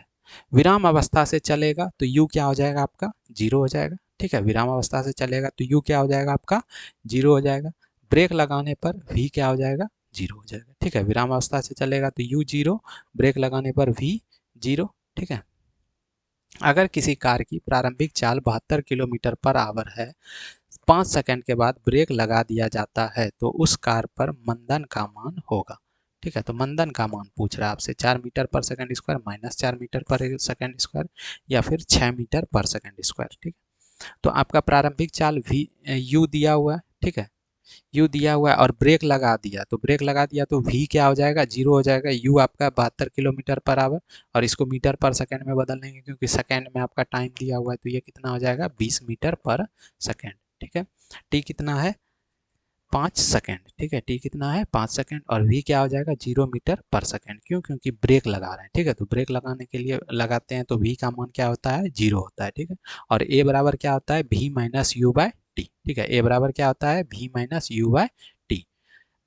विराम अवस्था से चलेगा तो यू क्या हो जाएगा आपका, जीरो हो जाएगा, ठीक है। विराम अवस्था से चलेगा तो यू क्या हो जाएगा आपका, जीरो हो जाएगा। ब्रेक लगाने पर वी क्या हो जाएगा, जीरो हो जाएगा, ठीक है। विराम अवस्था से चलेगा तो यू जीरो, ब्रेक लगाने पर वी जीरो, ठीक है। अगर किसी कार की प्रारंभिक चाल 72 किलोमीटर पर आवर है, 5 सेकंड के बाद ब्रेक लगा दिया जाता है तो उस कार पर मंदन का मान होगा, ठीक है। तो मंदन का मान पूछ रहा है आपसे, 4 मीटर पर सेकंड स्क्वायर, -4 मीटर पर सेकंड स्क्वायर, या फिर 6 मीटर पर सेकंड स्क्वायर, ठीक है। तो आपका प्रारंभिक चाल वी यू दिया हुआ है, ठीक है, यू दिया हुआ है, और ब्रेक लगा दिया तो ब्रेक लगा दिया तो वी क्या हो जाएगा, जीरो हो जाएगा। यू आपका 72 किलोमीटर पर आवर, और इसको मीटर पर सेकंड में बदल देंगे क्योंकि सेकंड में आपका टाइम दिया हुआ है, तो ये कितना हो जाएगा, 20 मीटर पर सेकंड, ठीक है। टी कितना है, 5 सेकेंड, ठीक है। टी कितना है 5 सेकेंड, और वी क्या हो जाएगा 0 मीटर पर सेकेंड। क्यों? क्योंकि ब्रेक लगा रहे हैं, ठीक है। तो ब्रेक लगाने के लिए लगाते हैं तो वी का मान क्या होता है 0 होता है, ठीक है। और ए बराबर क्या होता है भी माइनस यू बाय टी, ठीक है। ए बराबर क्या होता है भी माइनस यू बाय टी।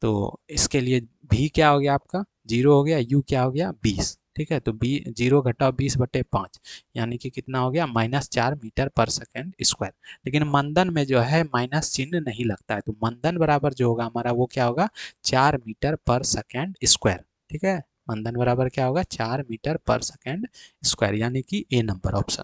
तो इसके लिए भी क्या हो गया आपका 0 हो गया, यू क्या हो गया 20, ठीक है। तो बी 0 घटाओ 20/5 यानी कि कितना हो गया -4 मीटर पर सेकेंड स्क्वायर। लेकिन मंदन में जो है माइनस चिन्ह नहीं लगता है, तो मंदन बराबर जो होगा हमारा वो क्या होगा 4 मीटर पर सेकेंड स्क्वायर, ठीक है। मंदन बराबर क्या होगा 4 मीटर पर सेकेंड स्क्वायर, यानी कि ए नंबर ऑप्शन।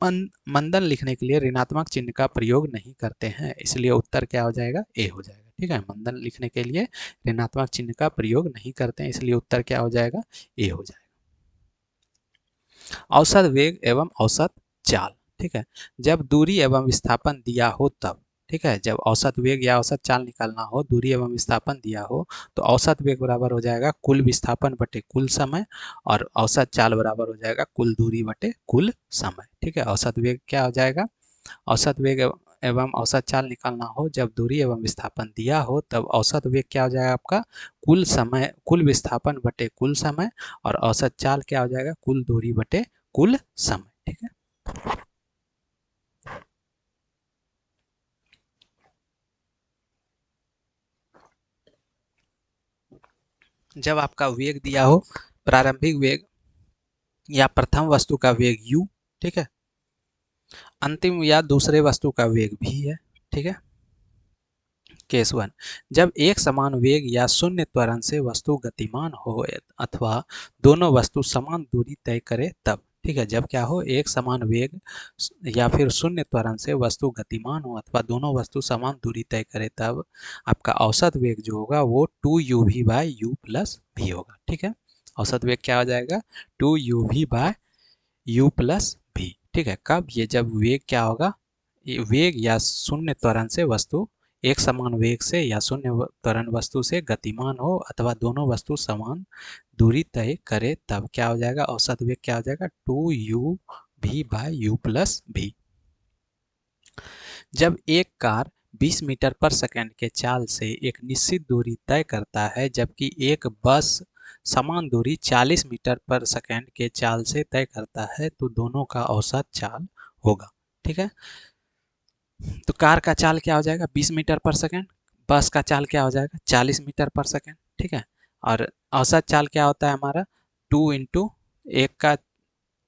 मंदन लिखने के लिए ऋणात्मक चिन्ह का प्रयोग नहीं करते हैं, इसलिए उत्तर क्या हो जाएगा ए हो जाएगा, ठीक है। मंदन लिखने के लिए ऋणात्मक चिन्ह का प्रयोग नहीं करते हैं, इसलिए उत्तर क्या हो जाएगा ए हो जाएगा। औसत वेग एवं औसत चाल, ठीक है। जब दूरी एवं विस्थापन दिया हो तब, ठीक है। जब औसत वेग या औसत चाल निकालना हो, दूरी एवं विस्थापन दिया हो, तो औसत वेग बराबर हो जाएगा कुल विस्थापन बटे कुल समय, और औसत चाल बराबर हो जाएगा कुल दूरी बटे कुल समय, ठीक है। औसत वेग क्या हो जाएगा, औसत वेग एवं औसत चाल निकालना हो जब दूरी एवं विस्थापन दिया हो, तब औसत वेग क्या हो जाएगा आपका कुल समय, कुल विस्थापन बटे कुल समय, और औसत चाल क्या हो जाएगा कुल दूरी बटे कुल समय, ठीक है। जब आपका वेग दिया हो, प्रारंभिक वेग या प्रथम वस्तु का वेग u, ठीक है, अंतिम या दूसरे वस्तु का वेग v है, ठीक है। केस 1, जब एक समान वेग या शून्य त्वरण से वस्तु गतिमान हो अथवा दोनों वस्तु समान दूरी तय करे तब, ठीक है। जब क्या हो एक समान वेग या फिर शून्य त्वरण से वस्तु गतिमान हो अथवा दोनों वस्तु समान दूरी तय करे तब आपका औसत वेग जो होगा वो 2uv/u+v होगा, ठीक है। औसत वेग क्या हो जाएगा 2uv/u+v, ठीक है। कब, ये जब वेग क्या होगा, ये वेग या शून्य त्वरण से वस्तु एक समान वेग से या शून्य त्वरण वस्तु से गतिमान हो अथवा दोनों वस्तु समान दूरी तय करे तब क्या हो जाएगा औसत वेग क्या हो जाएगा 2uv/u+v। जब एक कार 20 मीटर पर सेकंड के चाल से एक निश्चित दूरी तय करता है, जबकि एक बस समान दूरी 40 मीटर पर सेकंड के चाल से तय करता है, तो दोनों का औसत चाल होगा, ठीक है। तो कार का चाल क्या हो जाएगा 20 मीटर पर सेकंड, बस का चाल क्या हो जाएगा 40 मीटर पर सेकंड, ठीक है। और औसत चाल क्या होता है हमारा 2 इंटू एक का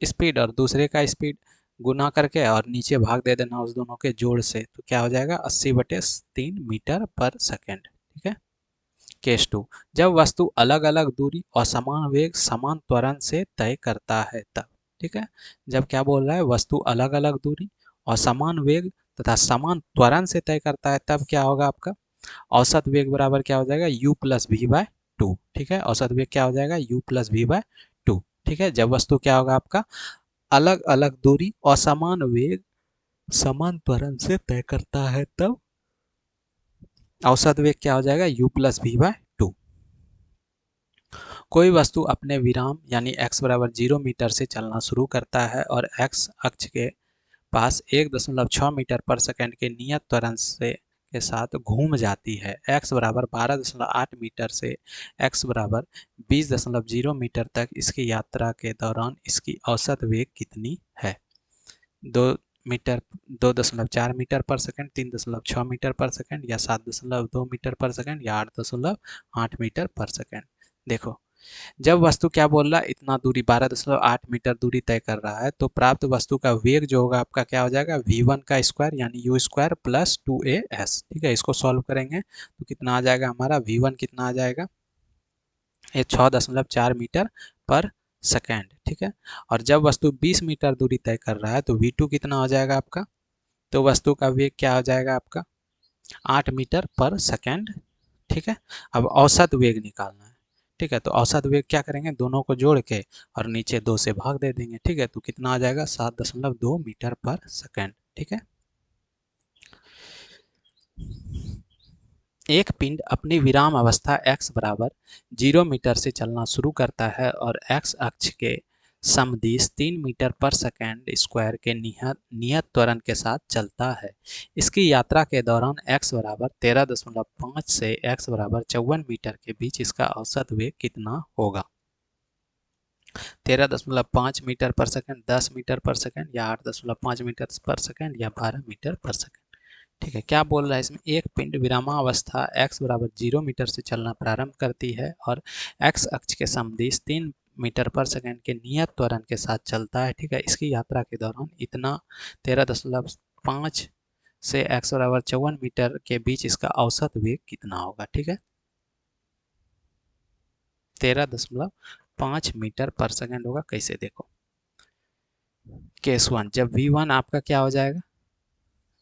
स्पीड और दूसरे का स्पीड गुना करके और नीचे भाग दे देना उस दोनों के जोड़ से, तो क्या हो जाएगा 80/3 मीटर पर सेकंड, ठीक है। केस 2, जब वस्तु अलग अलग दूरी और समान वेग समान त्वरण से तय करता है तब, ठीक है। जब क्या बोल रहा है वस्तु अलग अलग दूरी और समान वेग तथा समान त्वरण से तय करता है तब क्या होगा आपका औसत वेग बराबर क्या हो जाएगा u+v/2, ठीक है। औसत वेग क्या हो जाएगा u+v/2, ठीक है। जब वस्तु क्या होगा आपका अलग अलग दूरी और समान वेग समान त्वरण से तय करता है तब औसत वेग क्या हो जाएगा u+v/2। कोई वस्तु अपने विराम यानी x बराबर 0 मीटर से चलना शुरू करता है और x अक्ष के पास 1.6 मीटर पर सेकंड के नियत त्वरण से के साथ घूम जाती है। x बराबर 12.8 मीटर से x बराबर 20.0 मीटर तक इसकी यात्रा के दौरान इसकी औसत वेग कितनी है। 2 मीटर 2.4 मीटर पर सेकंड, 3.6 मीटर पर सेकंड, या 7.2 मीटर पर सेकंड, या 8.8 मीटर पर सेकंड। देखो जब वस्तु क्या बोल रहा है इतना दूरी 12.8 मीटर दूरी तय कर रहा है, तो प्राप्त वस्तु का वेग जो होगा आपका क्या हो जाएगा v1 का स्क्वायर यानी u² प्लस 2as, ठीक है। इसको सॉल्व करेंगे तो कितना आ जाएगा हमारा v1 कितना आ जाएगा ये 6.4 मीटर पर सेकेंड, ठीक है। और जब वस्तु 20 मीटर दूरी तय कर रहा है तो v2 कितना हो जाएगा आपका, तो वस्तु का वेग क्या हो जाएगा आपका 8 मीटर पर सेकेंड, ठीक है। अब औसत वेग निकालना है, ठीक है। तो औसत वेग क्या करेंगे दोनों को जोड़ के और नीचे 2 से भाग दे देंगे, ठीक है। तो कितना आ जाएगा 7.2 मीटर पर सेकेंड, ठीक है। एक पिंड अपनी विराम अवस्था x बराबर 0 मीटर से चलना शुरू करता है और x अक्ष के समदिश 3 मीटर पर सेकेंड स्क्वायर के नियत त्वरण के साथ चलता है। इसकी यात्रा के दौरान x बराबर 13.5 से x बराबर 54 मीटर के बीच इसका औसत वेग कितना होगा? 13.5 metre per second, 10 metre per second, या 8.5 मीटर पर सेकेंड, या 12 मीटर पर सेकेंड। ठीक है, क्या बोल रहा है इसमें? एक पिंड विरामावस्था x बराबर 0 मीटर से चलना प्रारंभ करती है और x अक्ष के समदिश 3 मीटर पर सेकेंड के नियत त्वरण के साथ चलता है। ठीक है, इसकी यात्रा के दौरान इतना 13.5 से x बराबर 54 मीटर के बीच इसका औसत वेग कितना होगा? ठीक है, 13.5 मीटर पर सेकेंड होगा। कैसे? देखो, केस 1, जब v1 आपका क्या हो जाएगा?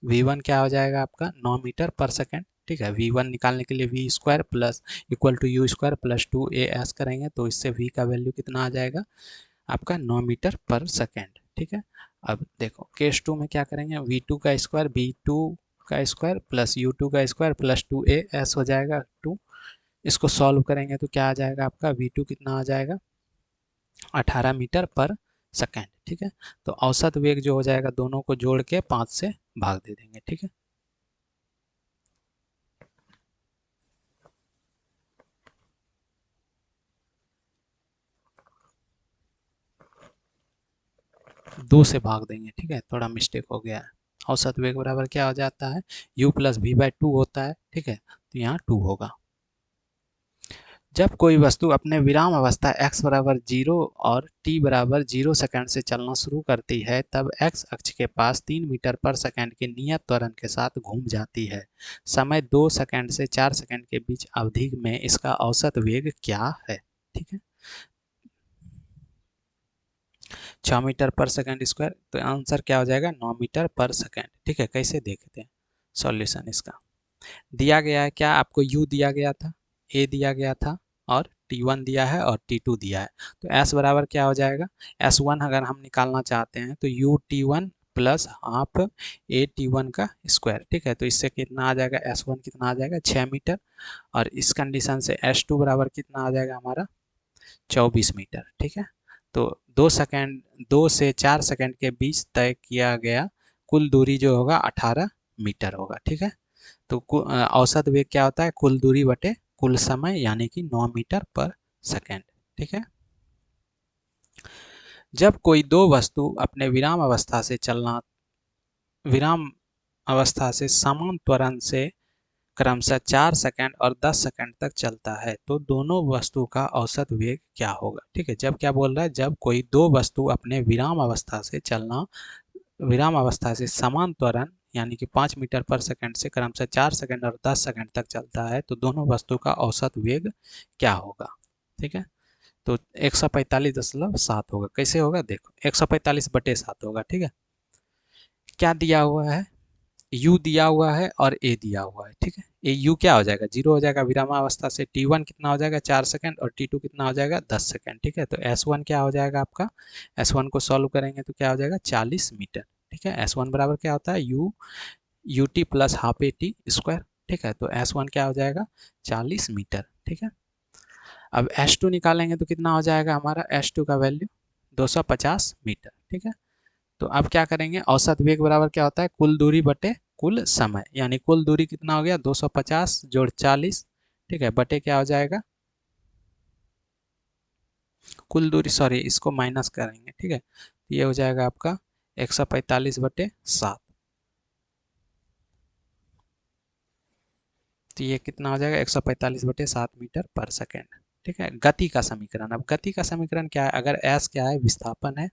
v1 क्या हो जाएगा आपका? 9 मीटर पर सेकेंड। ठीक है, v1 निकालने के लिए v square plus equal to you square plus 2as करेंगे तो इससे v का वैल्यू कितना आ जाएगा आपका? 9 मीटर पर सेकेंड। ठीक है, अब देखो केस 2 में क्या करेंगे? v2 का स्क्वायर v2 का स्क्वायर प्लस u2 का स्क्वायर प्लस 2as हो जाएगा 2। इसको सॉल्व करेंगे तो क्या आ जाएगा आपका? v2 कितना आ जाएगा? 18 मीटर पर सेकेंड। ठीक है, तो औसत वेग जो हो जाएगा दोनों को जोड़ के 5 से भाग दे देंगे। ठीक है, दो से भाग देंगे। ठीक है, थोड़ा मिस्टेक हो गया है। औसत वेग बराबर क्या हो जाता है? u प्लस वी बाई 2 होता है। ठीक है, तो यहाँ 2 होगा। जब कोई वस्तु अपने विराम अवस्था x बराबर 0 और t बराबर 0 सेकंड से चलना शुरू करती है तब x अक्ष के पास 3 मीटर पर सेकंड के नियत त्वरण के साथ घूम जाती है। समय 2 सेकंड से 4 सेकंड के बीच अवधि में इसका औसत वेग क्या है? ठीक है, 6 मीटर पर सेकंड स्क्वायर, तो आंसर क्या हो जाएगा? 9 मीटर पर सेकंड। ठीक है, कैसे देखते हैं सॉल्यूशन इसका? दिया गया है क्या आपको? u दिया गया था, a दिया गया था और t1 दिया है और t2 दिया है। तो s बराबर क्या हो जाएगा? s1 अगर हम निकालना चाहते हैं तो u t1 plus half a t1 का स्क्वायर। ठीक है, तो इससे कितना आ जाएगा? s1 कितना आ जाएगा? 6 मीटर। और इस कंडीशन से s2 बराबर कितना आ जाएगा हमारा? 24 मीटर। ठीक है, तो 2 से 4 सेकंड के बीच तय किया गया कुल दूरी जो होगा 18 मीटर होगा। ठीक है, तो औसत वेग क्या होता है? कुल दूरी बटे कुल समय, यानी कि 9 मीटर पर सेकेंड। ठीक है, जब कोई दो वस्तु अपने विराम अवस्था से समान त्वरण से क्रमशः 4 सेकंड और 10 सेकंड तक चलता है तो दोनों वस्तु का औसत वेग क्या होगा? ठीक है, जब क्या बोल रहा है? जब कोई दो वस्तु अपने विराम अवस्था से समान त्वरण यानी कि 5 मीटर पर सेकंड से क्रमशः 4 सेकंड और 10 सेकंड तक चलता है तो दोनों वस्तु का औसत वेग क्या होगा? ठीक है, तो 145.7 होगा। कैसे होगा? देखो, 145/7 होगा। ठीक है, क्या दिया हुआ है? u दिया हुआ है और a दिया हुआ है। ठीक है, ये u क्या हो जाएगा? 0 हो जाएगा विरामावस्था से। t1 कितना हो जाएगा? 4 सेकंड और t2 कितना हो जाएगा? 10 सेकंड। ठीक है, तो s1 क्या हो जाएगा आपका? s1 को सॉल्व करेंगे तो क्या हो जाएगा? 40 मीटर। ठीक है, s1 बराबर क्या होता है? ut plus half A T square. ठीक है, तो s1 क्या हो जाएगा? 40 मीटर। ठीक है, अब s2 निकालेंगे तो कितना हो जाएगा हमारा? s2 का वैल्यू 250 मीटर। ठीक है, तो अब क्या करेंगे? औसत वेग बराबर क्या होता है? कुल दूरी बटे कुल समय, यानी कुल दूरी कितना हो गया? 250 जोड़ 40। ठीक है, बटे क्या हो जाएगा? कुल दूरी, सॉरी इसको माइनस करेंगे। ठीक है, ये हो जाएगा आपका 145/7। तो ये कितना हो जाएगा? 145/7 मीटर पर सेकेंड। ठीक है, गति का समीकरण। अब गति का समीकरण क्या है? अगर s क्या है? विस्थापन है,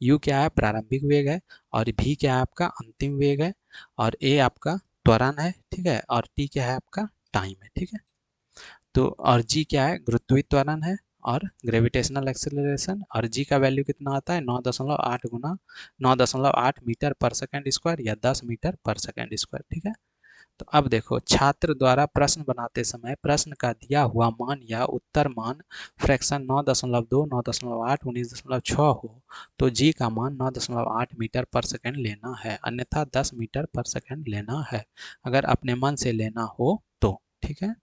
u क्या है? प्रारंभिक वेग है, और v क्या है? आपका अंतिम वेग है, और a आपका त्वरण है। ठीक है, और t क्या है? आपका टाइम है। ठीक है, तो और g क्या है? गुरुत्वीय त्वरण है और ग्रेविटेशनल एक्सेलरेशन, और g का वैल्यू कितना आता है? 9.8 गुना 9.8 मीटर पर सेकेंड स्क्वायर या 10 मीटर पर सेकेंड स्क्वायर। ठीक है, तो अब देखो, छात्र द्वारा प्रश्न बनाते समय प्रश्न का दिया हुआ मान या उत्तर मान फ्रैक्शन 9.2, 9.8, 19.6 हो तो जी का मान 9.8 मीटर पर सेकंड लेना है, अन्यथा 10 मीटर पर सेकंड लेना है, अगर अपने मन से लेना हो तो। ठीक है,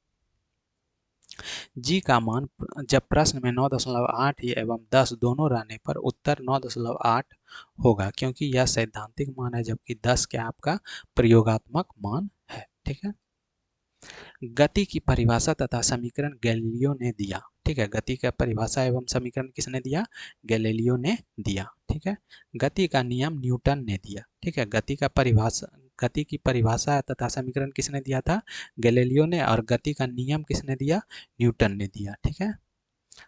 जी का मान जब प्रश्न में 9.8 एवं 10 दोनों रहने पर उत्तर 9.8 होगा, क्योंकि यह सैद्धांतिक मान है जबकि 10 क्या आपका प्रयोगात्मक मान है। ठीक है। गति की परिभाषा तथा समीकरण गैलीलियो ने दिया। ठीक है, गति का परिभाषा एवं समीकरण किसने दिया? गैलीलियो ने दिया। ठीक है। गति का नियम न्यूटन ने दिया। ठीक है, गति की परिभाषा तथा समीकरण किसने दिया था? गैलीलियो ने। और गति का नियम किसने दिया? न्यूटन ने दिया। ठीक है।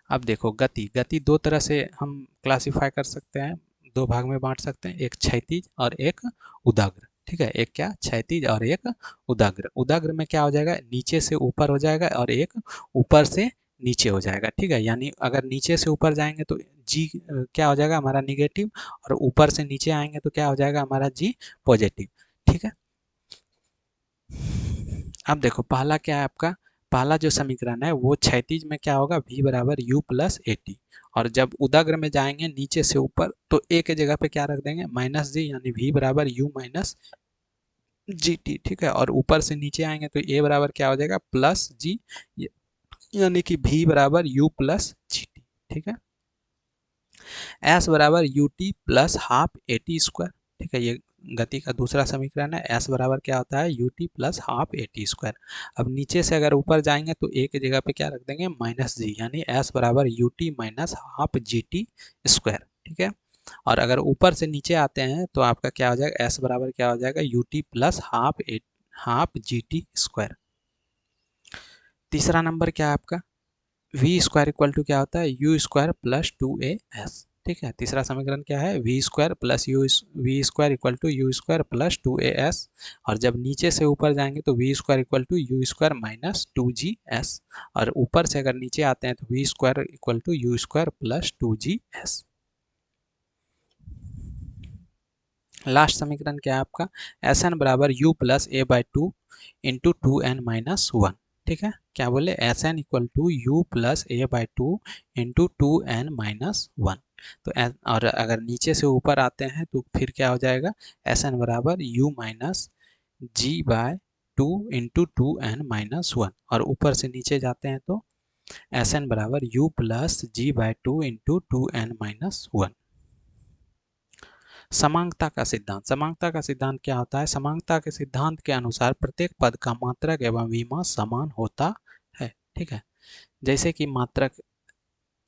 अब देखो, गति गति दो तरह से हम क्लासिफाई कर सकते हैं, दो भाग में बांट सकते हैं, एक क्षैतिज और एक उदाग्र। ठीक है, एक क्या? क्षैतिज और एक उदाग्र। उदाग्र में क्या हो जाएगा? नीचे से ऊपर हो जाएगा और एक ऊपर से नीचे हो जाएगा। ठीक है, यानी अगर नीचे से ऊपर जाएंगे तो जी क्या हो जाएगा हमारा? निगेटिव। और ऊपर से नीचे आएंगे तो क्या हो जाएगा हमारा? जी पॉजिटिव। ठीक है। अब देखो, पहला क्या है आपका? पहला जो समीकरण है वो क्षैतिज में क्या होगा? v बराबर u प्लस ए टी। और जब उदाग्र में जाएंगे नीचे से ऊपर तो a के जगह पे क्या रख देंगे? माइनस जी, यानी v बराबर u माइनस जी टी। ठीक है। और ऊपर से नीचे आएंगे तो a बराबर क्या हो जाएगा? प्लस जी, यानी कि v बराबर u प्लस जी टी। ठीक है। s बराबर U T plus half A T square. ठीक है, ये गति का दूसरा समीकरण है। s बराबर क्या होता है? You T plus half A T square. अब नीचे से अगर ऊपर जाएंगे तो a की जगह पे क्या रख देंगे? माइनस जी, यानी s बराबर U T minus half G T square. ठीक है। और अगर ऊपर से नीचे आते हैं तो आपका क्या हो जाएगा? s बराबर क्या हो जाएगा? You T plus half G T square. तीसरा नंबर क्या है आपका? वी स्क्वायर इक्वल टू क्या होता है? यू स्क्वायर प्लस टू ए एस। ठीक है, तीसरा समीकरण क्या है? We square plus u v square equal to you square plus two A s. और जब नीचे से ऊपर जाएंगे तो we square equal to you square minus two g s. और ऊपर से अगर नीचे आते हैं तो we square equal to you square plus two g s. Last समीकरण क्या है आपका? एस एन बराबर you plus a by two into two N minus one. ठीक है, क्या बोले? S n equal to u plus a by two into two N minus one. तो और अगर नीचे से ऊपर आते हैं तो फिर क्या हो जाएगा? एस एन बराबर U minus G by two into two N minus one. और ऊपर से नीचे जाते हैं तो एस एन बराबर you plus G by two into two N minus one. समांगता का सिद्धांत। समांगता का सिद्धांत क्या होता है? समांगता के सिद्धांत के अनुसार प्रत्येक पद का मात्रक एवं विमा समान होता है। ठीक है, जैसे कि मात्रक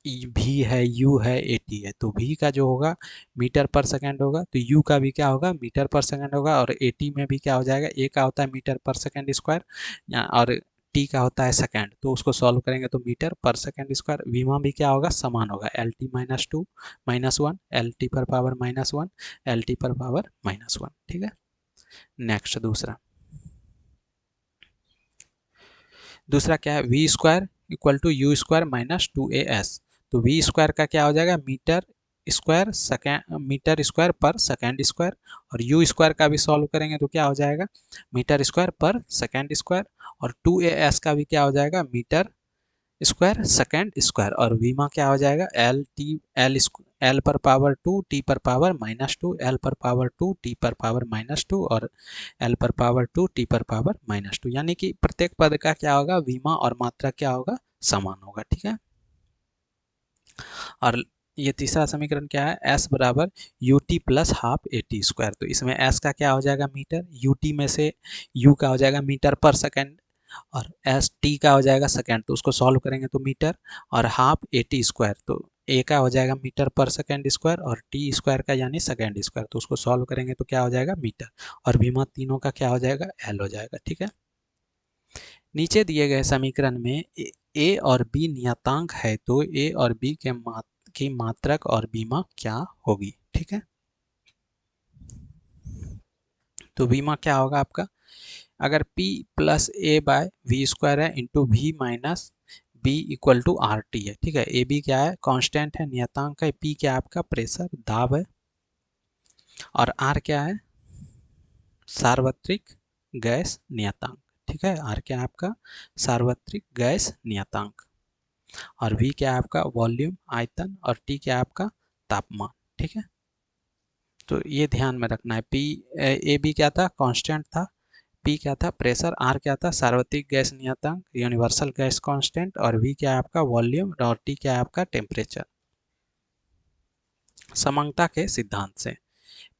भी है, यू है, एटी है, तो भी का जो होगा मीटर पर सेकंड होगा, तो यू का भी क्या होगा? मीटर पर सेकंड होगा। और एटी में भी क्या हो जाएगा? ए का होता है मीटर पर सेकंड स्क्वायर, और टी का होता है सेकंड, तो उसको सॉल्व करेंगे तो मीटर पर सेकंड स्क्वायर। विमा भी क्या होगा? समान होगा। L T minus two minus one, L T पर power minus one, L T पर पावर माइनस वन। ठीक है। नेक्स्ट दूसरा, दूसरा क्या है? We square equal to you square minus two A S. तो वी स्क्वायर का क्या हो जाएगा? Metre square second, metre square पर सेकेंड स्क्वायर। और यू स्क्वायर का भी सॉल्व करेंगे तो क्या हो जाएगा? मीटर स्क्वायर पर सेकेंड स्क्वायर। और टू ए एस का भी क्या हो जाएगा? Metre square second square. और वीमा क्या हो जाएगा? एल टी एल पर पावर टू, टी पर पावर माइनस टू, एल पर पावर टू, टी पर पावर माइनस टू, और एल पर पावर टू, टी पर पावर माइनस टू। यानी कि प्रत्येक पद का क्या होगा? विमा और मात्रा क्या होगा? समान होगा। ठीक है। और ये तीसरा समीकरण क्या है? एस बराबर U T plus half A T square. तो इसमें एस का क्या हो जाएगा? मीटर। यू टी में से यू का हो जाएगा मीटर पर सेकेंड, और एस टी का हो जाएगा सेकेंड, तो उसको सॉल्व करेंगे तो मीटर। और हाफ ए टी स्क्वायर, तो ए का हो जाएगा मीटर पर सेकेंड स्क्वायर, और टी स्क्वायर का यानी सेकेंड स्क्वायर, तो उसको सॉल्व करेंगे तो क्या हो जाएगा? मीटर। और विमा तीनों का क्या हो जाएगा? एल हो जाएगा। ठीक है। नीचे दिए गए समीकरण में ए और बी नियतांक है, तो ए और बी के की मात्रक और बीमा क्या होगी? ठीक है, तो बीमा क्या होगा आपका? अगर P plus A by V square है into V minus B equal to R T है। ठीक है, ए बी क्या है? कांस्टेंट है, नियतांक है। P क्या है आपका? प्रेशर, दाब है। और R क्या है? सार्वत्रिक गैस नियतांक। ठीक है, R क्या है आपका? सार्वत्रिक गैस नियतांक। और V क्या है आपका? वॉल्यूम, आयतन। और T क्या है आपका? तापमान। ठीक है, तो ये ध्यान में रखना है। ए बी क्या था? कांस्टेंट था। पी क्या था प्रेशर, आर क्या था सार्वत्रिक गैस नियतांक यूनिवर्सल गैस कांस्टेंट, और वी क्या है आपका वॉल्यूम, और टी क्या है आपका टेम्परेचर। समांगता के सिद्धांत से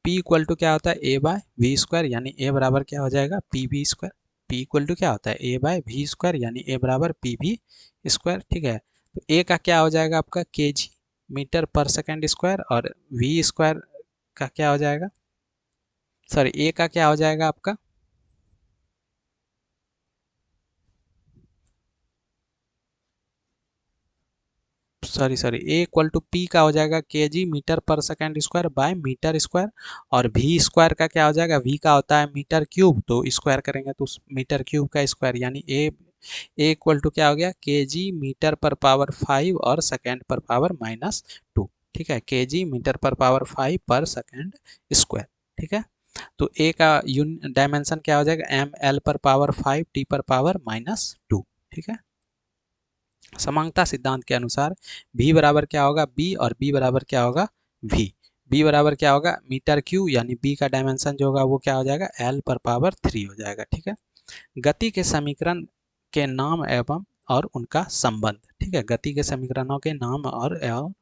P इक्वल टू क्या होता है ए बाय वी स्क्वायर, यानी ए बराबर क्या हो जाएगा p v square. P equal to क्या होता है ए बाय वी स्क्वायर, यानी ए बराबर पी वी स्क्वायर। ठीक है, तो ए का क्या हो जाएगा आपका के g metre per second square, और वी स्क्वायर का क्या हो जाएगा, सॉरी ए का क्या हो जाएगा आपका, sorry a equal to p का हो जाएगा k g metre per second square by metre square, और वी स्क्वायर का क्या हो जाएगा, वी का होता है मीटर क्यूब, तो स्क्वायर करेंगे तो मीटर क्यूब का स्क्वायर, यानी ए इक्वल टू क्या हो गया के जी मीटर पर पावर 5 और सेकेंड पर पावर -2। ठीक है, के जी मीटर पर पावर 5 पर सेकेंड स्क्वायर। ठीक है, तो ए का डायमेंशन क्या हो जाएगा एम एल पर पावर 5 टी पर पावर -2। ठीक है, समांगता सिद्धांत के अनुसार v बराबर क्या होगा b, और b बराबर क्या होगा v। b बराबर क्या होगा मीटर क्यू, यानी b का डायमेंशन जो होगा वो क्या हो जाएगा l पर पावर 3 हो जाएगा। ठीक है, गति के समीकरण के नाम एवं और उनका संबंध। ठीक है, गति के समीकरणों के नाम और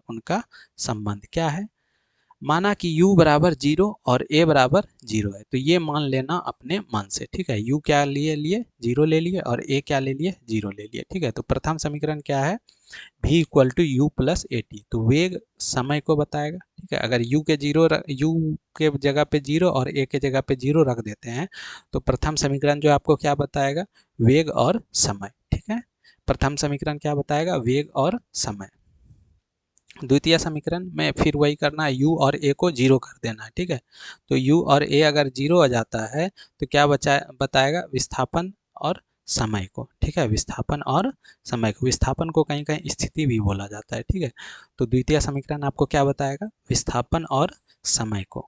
उनका संबंध क्या है। माना कि u बराबर 0 और a बराबर 0 है, तो ये मान लेना अपने मन से। ठीक है, u क्या लिए लिए 0 ले लिए, और a क्या ले लिए 0 ले लिए। ठीक है, तो प्रथम समीकरण क्या है v equal to u plus a t, तो वेग समय को बताएगा। ठीक है, अगर u के u के जगह पे 0 और a के जगह पे 0 रख देते हैं, तो प्रथम समीकरण जो आपको क्या बताएगा वेग और समय। ठीक है, प्रथम समीकरण क्या बताएगा वेग और समय। द्वितीय समीकरण में फिर वही करना है, u और a को 0 कर देना है। ठीक है, तो u और a अगर 0 आ जाता है तो क्या बताएगा विस्थापन और समय को। ठीक है, विस्थापन और समय को, विस्थापन को कहीं कहीं स्थिति भी बोला जाता है। ठीक है, तो द्वितीय समीकरण आपको क्या बताएगा विस्थापन और समय को।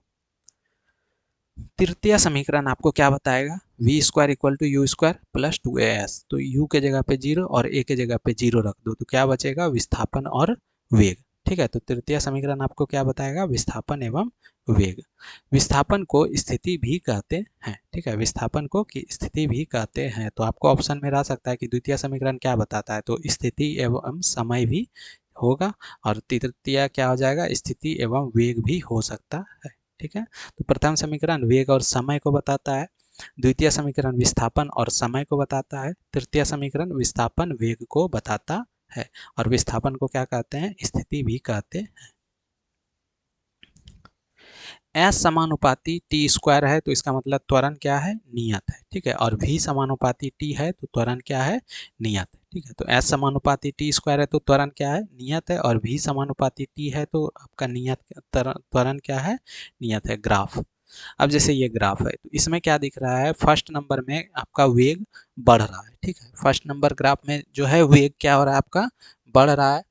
तृतीय समीकरण आपको क्या बताएगा v square equal to you square plus 2as, तो u के जगह पे 0 और a के जगह पे 0 रख दो, तो क्या बचेगा विस्थापन और वेग। ठीक है, तो तृतीय समीकरण आपको क्या बताएगा विस्थापन एवं वेग। विस्थापन को स्थिति भी कहते हैं। ठीक है, विस्थापन को की स्थिति भी कहते हैं, तो आपको ऑप्शन में रह सकता है कि द्वितीय समीकरण क्या बताता है, तो स्थिति एवं समय भी होगा, और तृतीय क्या हो जाएगा स्थिति एवं वेग भी हो सकता है। ठीक है, तो प्रथम समीकरण वेग और समय को बताता है, द्वितीय समीकरण विस्थापन और समय को बताता है, तृतीय समीकरण विस्थापन वेग को बताता है, और विस्थापन को क्या कहते हैं स्थिति भी कहते हैं। S समानुपाती टी स्क्वायर है, तो इसका मतलब त्वरण क्या है नियत है। ठीक है, और V समानुपाती टी है तो त्वरण क्या है नियत है। ठीक है, तो S समानुपाती टी स्क्वायर है तो त्वरण क्या है नियत है, और V समानुपाती टी है तो आपका नियत त्वरण क्या है नियत है। ग्राफ, अब जैसे ये ग्राफ है तो इसमें क्या दिख रहा है फर्स्ट नंबर में आपका वेग बढ़ रहा है। ठीक है, फर्स्ट नंबर ग्राफ में जो है वेग क्या हो रहा है आपका बढ़ रहा है,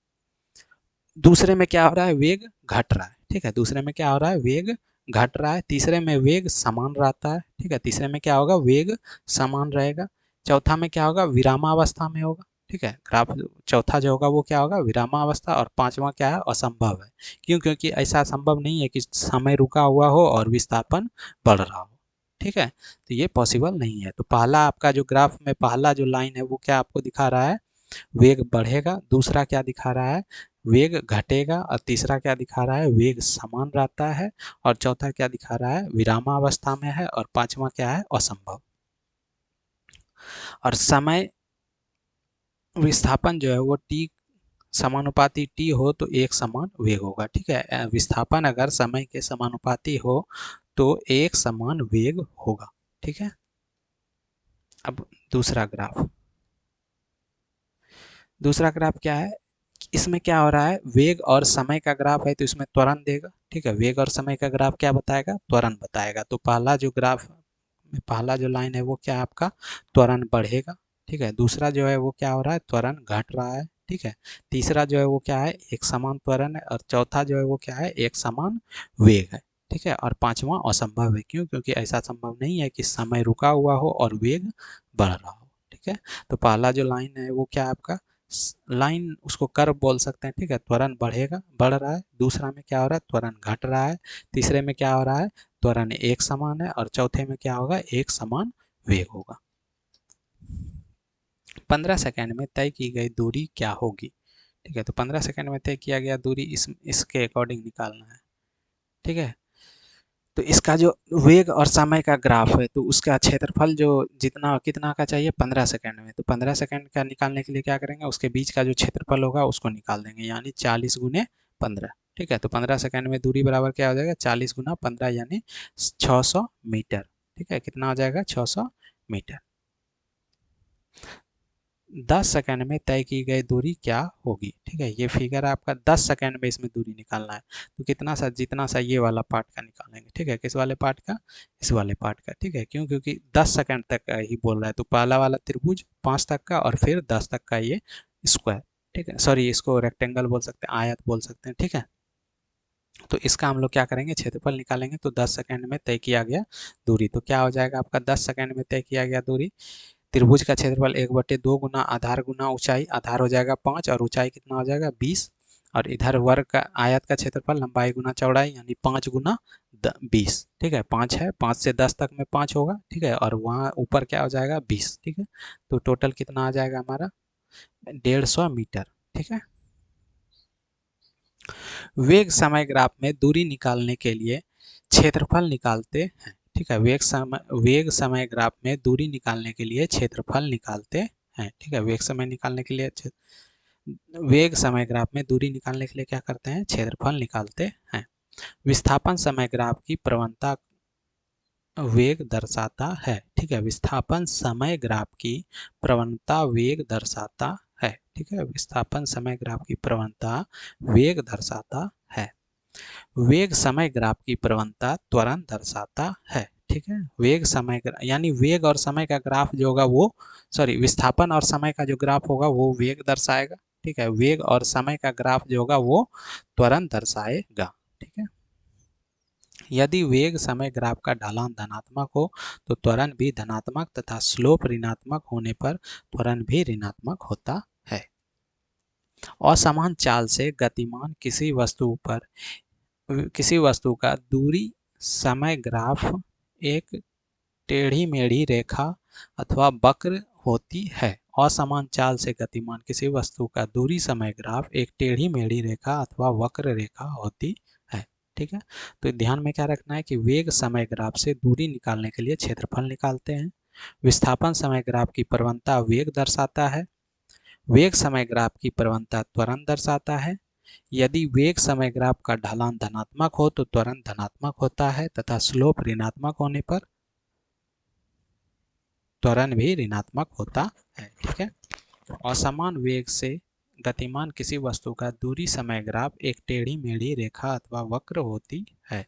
दूसरे में क्या हो रहा है वेग घट रहा है। ठीक है, दूसरे में क्या हो रहा है वेग घट रहा है, तीसरे में वेग समान रहता है। ठीक है, तीसरे में क्या होगा वेग समान रहेगा, चौथा में क्या होगा विरामावस्था में होगा। ठीक है, ग्राफ चौथा जो होगा वो क्या होगा विरामावस्था, और पांचवा क्या है असंभव है। क्यों, क्योंकि ऐसा संभव नहीं है कि समय रुका हुआ हो और विस्थापन बढ़ रहा हो। ठीक है, तो ये पॉसिबल नहीं है। तो पहला आपका जो ग्राफ में पहला जो लाइन है वो क्या आपको दिखा रहा है वेग बढ़ेगा, दूसरा क्या दिखा रहा है वेग घटेगा, और तीसरा क्या दिखा रहा है वेग समान रहता है, और चौथा क्या दिखा रहा है विरामावस्था में है, और पांचवा क्या है असंभव। और समय विस्थापन जो है वो टी समानुपाती टी हो तो एक समान वेग होगा। ठीक है, विस्थापन अगर समय के समानुपाती हो तो एक समान वेग होगा। ठीक है, अब दूसरा ग्राफ, दूसरा ग्राफ क्या है इसमें क्या हो रहा है वेग और समय का ग्राफ है तो इसमें त्वरण देगा। ठीक है, वेग और समय का ग्राफ क्या बताएगा त्वरण बताएगा, तो पहला जो ग्राफ पहला जो लाइन है वो क्या आपका त्वरण बढ़ेगा। ठीक है, दूसरा जो है वो क्या हो रहा है त्वरण घट रहा है। ठीक है, तीसरा जो है वो क्या है एक समान त्वरण है, और चौथा जो है वो क्या है एक समान वेग है। ठीक है, और पांचवा असंभव है। क्यों, क्योंकि ऐसा संभव नहीं है कि समय रुका हुआ हो और वेग बढ़ रहा हो। ठीक है, तो पहला जो लाइन है वो क्या आपका लाइन उसको कर्व बोल सकते हैं। ठीक है, त्वरण बढ़ेगा बढ़ रहा है, दूसरा में क्या हो रहा है त्वरण घट रहा है, तीसरे में क्या हो रहा है त्वरण एक समान है, और चौथे में क्या होगा एक समान वेग होगा। 15 सेकंड में तय की गई दूरी क्या होगी? ठीक है, तो 15 सेकंड में तय किया गया दूरी इसके अकॉर्डिंग निकालना है। ठीक है, तो इसका जो वेग और समय का ग्राफ है तो उसका क्षेत्रफल जो जितना कितना का चाहिए 15 सेकंड में, तो 15 सेकंड का निकालने के लिए क्या करेंगे, उसके बीच का जो क्षेत्रफल होगा उसको निकाल देंगे, यानी 40 गुने 15। ठीक है, तो 15 सेकंड में दूरी बराबर क्या हो जाएगा, 40 गुना 15 यानी 600 मीटर। ठीक है, कितना हो जाएगा, 600 मीटर। 10 सेकंड में तय की गई दूरी क्या होगी? ठीक है, ये फिगर आपका 10 सेकंड में इसमें दूरी निकालना है, तो कितना सा जितना सा ये वाला पार्ट का निकालेंगे। ठीक है, किस वाले पार्ट का, इस वाले पार्ट का। ठीक है, क्यों, क्योंकि 10 सेकंड तक का ही बोल रहा है, तो पहला वाला त्रिभुज 5 तक का और फिर 10 तक का ये स्क्वायर। ठीक है, सॉरी इसको रेक्टेंगल बोल सकते हैं, आयत बोल सकते हैं। ठीक है, तो इसका हम लोग क्या करेंगे, क्षेत्रफल निकालेंगे, तो 10 सेकंड में तय किया गया दूरी, तो क्या हो जाएगा आपका 10 सेकंड में तय किया गया दूरी, त्रिभुज का क्षेत्रफल 1/2 गुना आधार गुना ऊंचाई, आधार हो जाएगा 5 और ऊंचाई कितना हो जाएगा 20, और इधर वर्ग का आयत का क्षेत्रफल लंबाई गुना चौड़ाई यानी 5 गुना 20। ठीक है, 5 है, 5 से 10 तक में 5 होगा। ठीक है, और वहाँ ऊपर क्या हो जाएगा 20। ठीक है, तो टोटल कितना आ जाएगा हमारा 150 मीटर। ठीक है, वेग समय ग्राफ में दूरी निकालने के लिए क्षेत्रफल निकालते हैं। ठीक है, वेग समय ग्राफ में दूरी निकालने के लिए क्षेत्रफल निकालते हैं। ठीक है, वेग समय निकालने के लिए वेग समय ग्राफ में दूरी निकालने के लिए क्या करते हैं, क्षेत्रफल निकालते हैं। विस्थापन समय ग्राफ की प्रवणता वेग दर्शाता है। ठीक है, विस्थापन समय ग्राफ की प्रवणता वेग दर्शाता है। ठीक है, विस्थापन समय ग्राफ की प्रवणता वेग दर्शाता है। वेग समय ग्राफ की प्रवणता त्वरण दर्शाता है। ठीक है, वेग समय यानी वेग और समय का ग्राफ जो होगा वो, सॉरी विस्थापन और समय का जो ग्राफ होगा वो वेग दर्शाएगा। ठीक है, वेग और समय का ग्राफ जो होगा वो त्वरण दर्शाएगा। ठीक है, यदि वेग समय ग्राफ का ढलान धनात्मक हो तो त्वरण भी धनात्मक तथा स्लोप ऋणात्मक होने पर त्वरण भी ऋणात्मक होता है। असमान चाल से गतिमान किसी वस्तु का दूरी समय ग्राफ एक टेढ़ी मेढ़ी रेखा अथवा वक्र होती है। असमान चाल से गतिमान किसी वस्तु का दूरी समय ग्राफ एक टेढ़ी मेढ़ी रेखा अथवा वक्र रेखा होती है। ठीक है, तो ध्यान में क्या रखना है कि वेग समय ग्राफ से दूरी निकालने के लिए क्षेत्रफल निकालते हैं। विस्थापन समय ग्राफ की प्रवणता वेग दर्शाता है। वेग समय ग्राफ की प्रवणता त्वरण दर्शाता है। यदि वेग समय ग्राफ का ढलान धनात्मक हो तो त्वरण धनात्मक होता है तथा स्लोप ऋणात्मक होने पर त्वरण भी ऋणात्मक होता है। ठीक है, असमान वेग से गतिमान किसी वस्तु का दूरी समय ग्राफ एक टेढ़ी मेढ़ी रेखा अथवा वक्र होती है।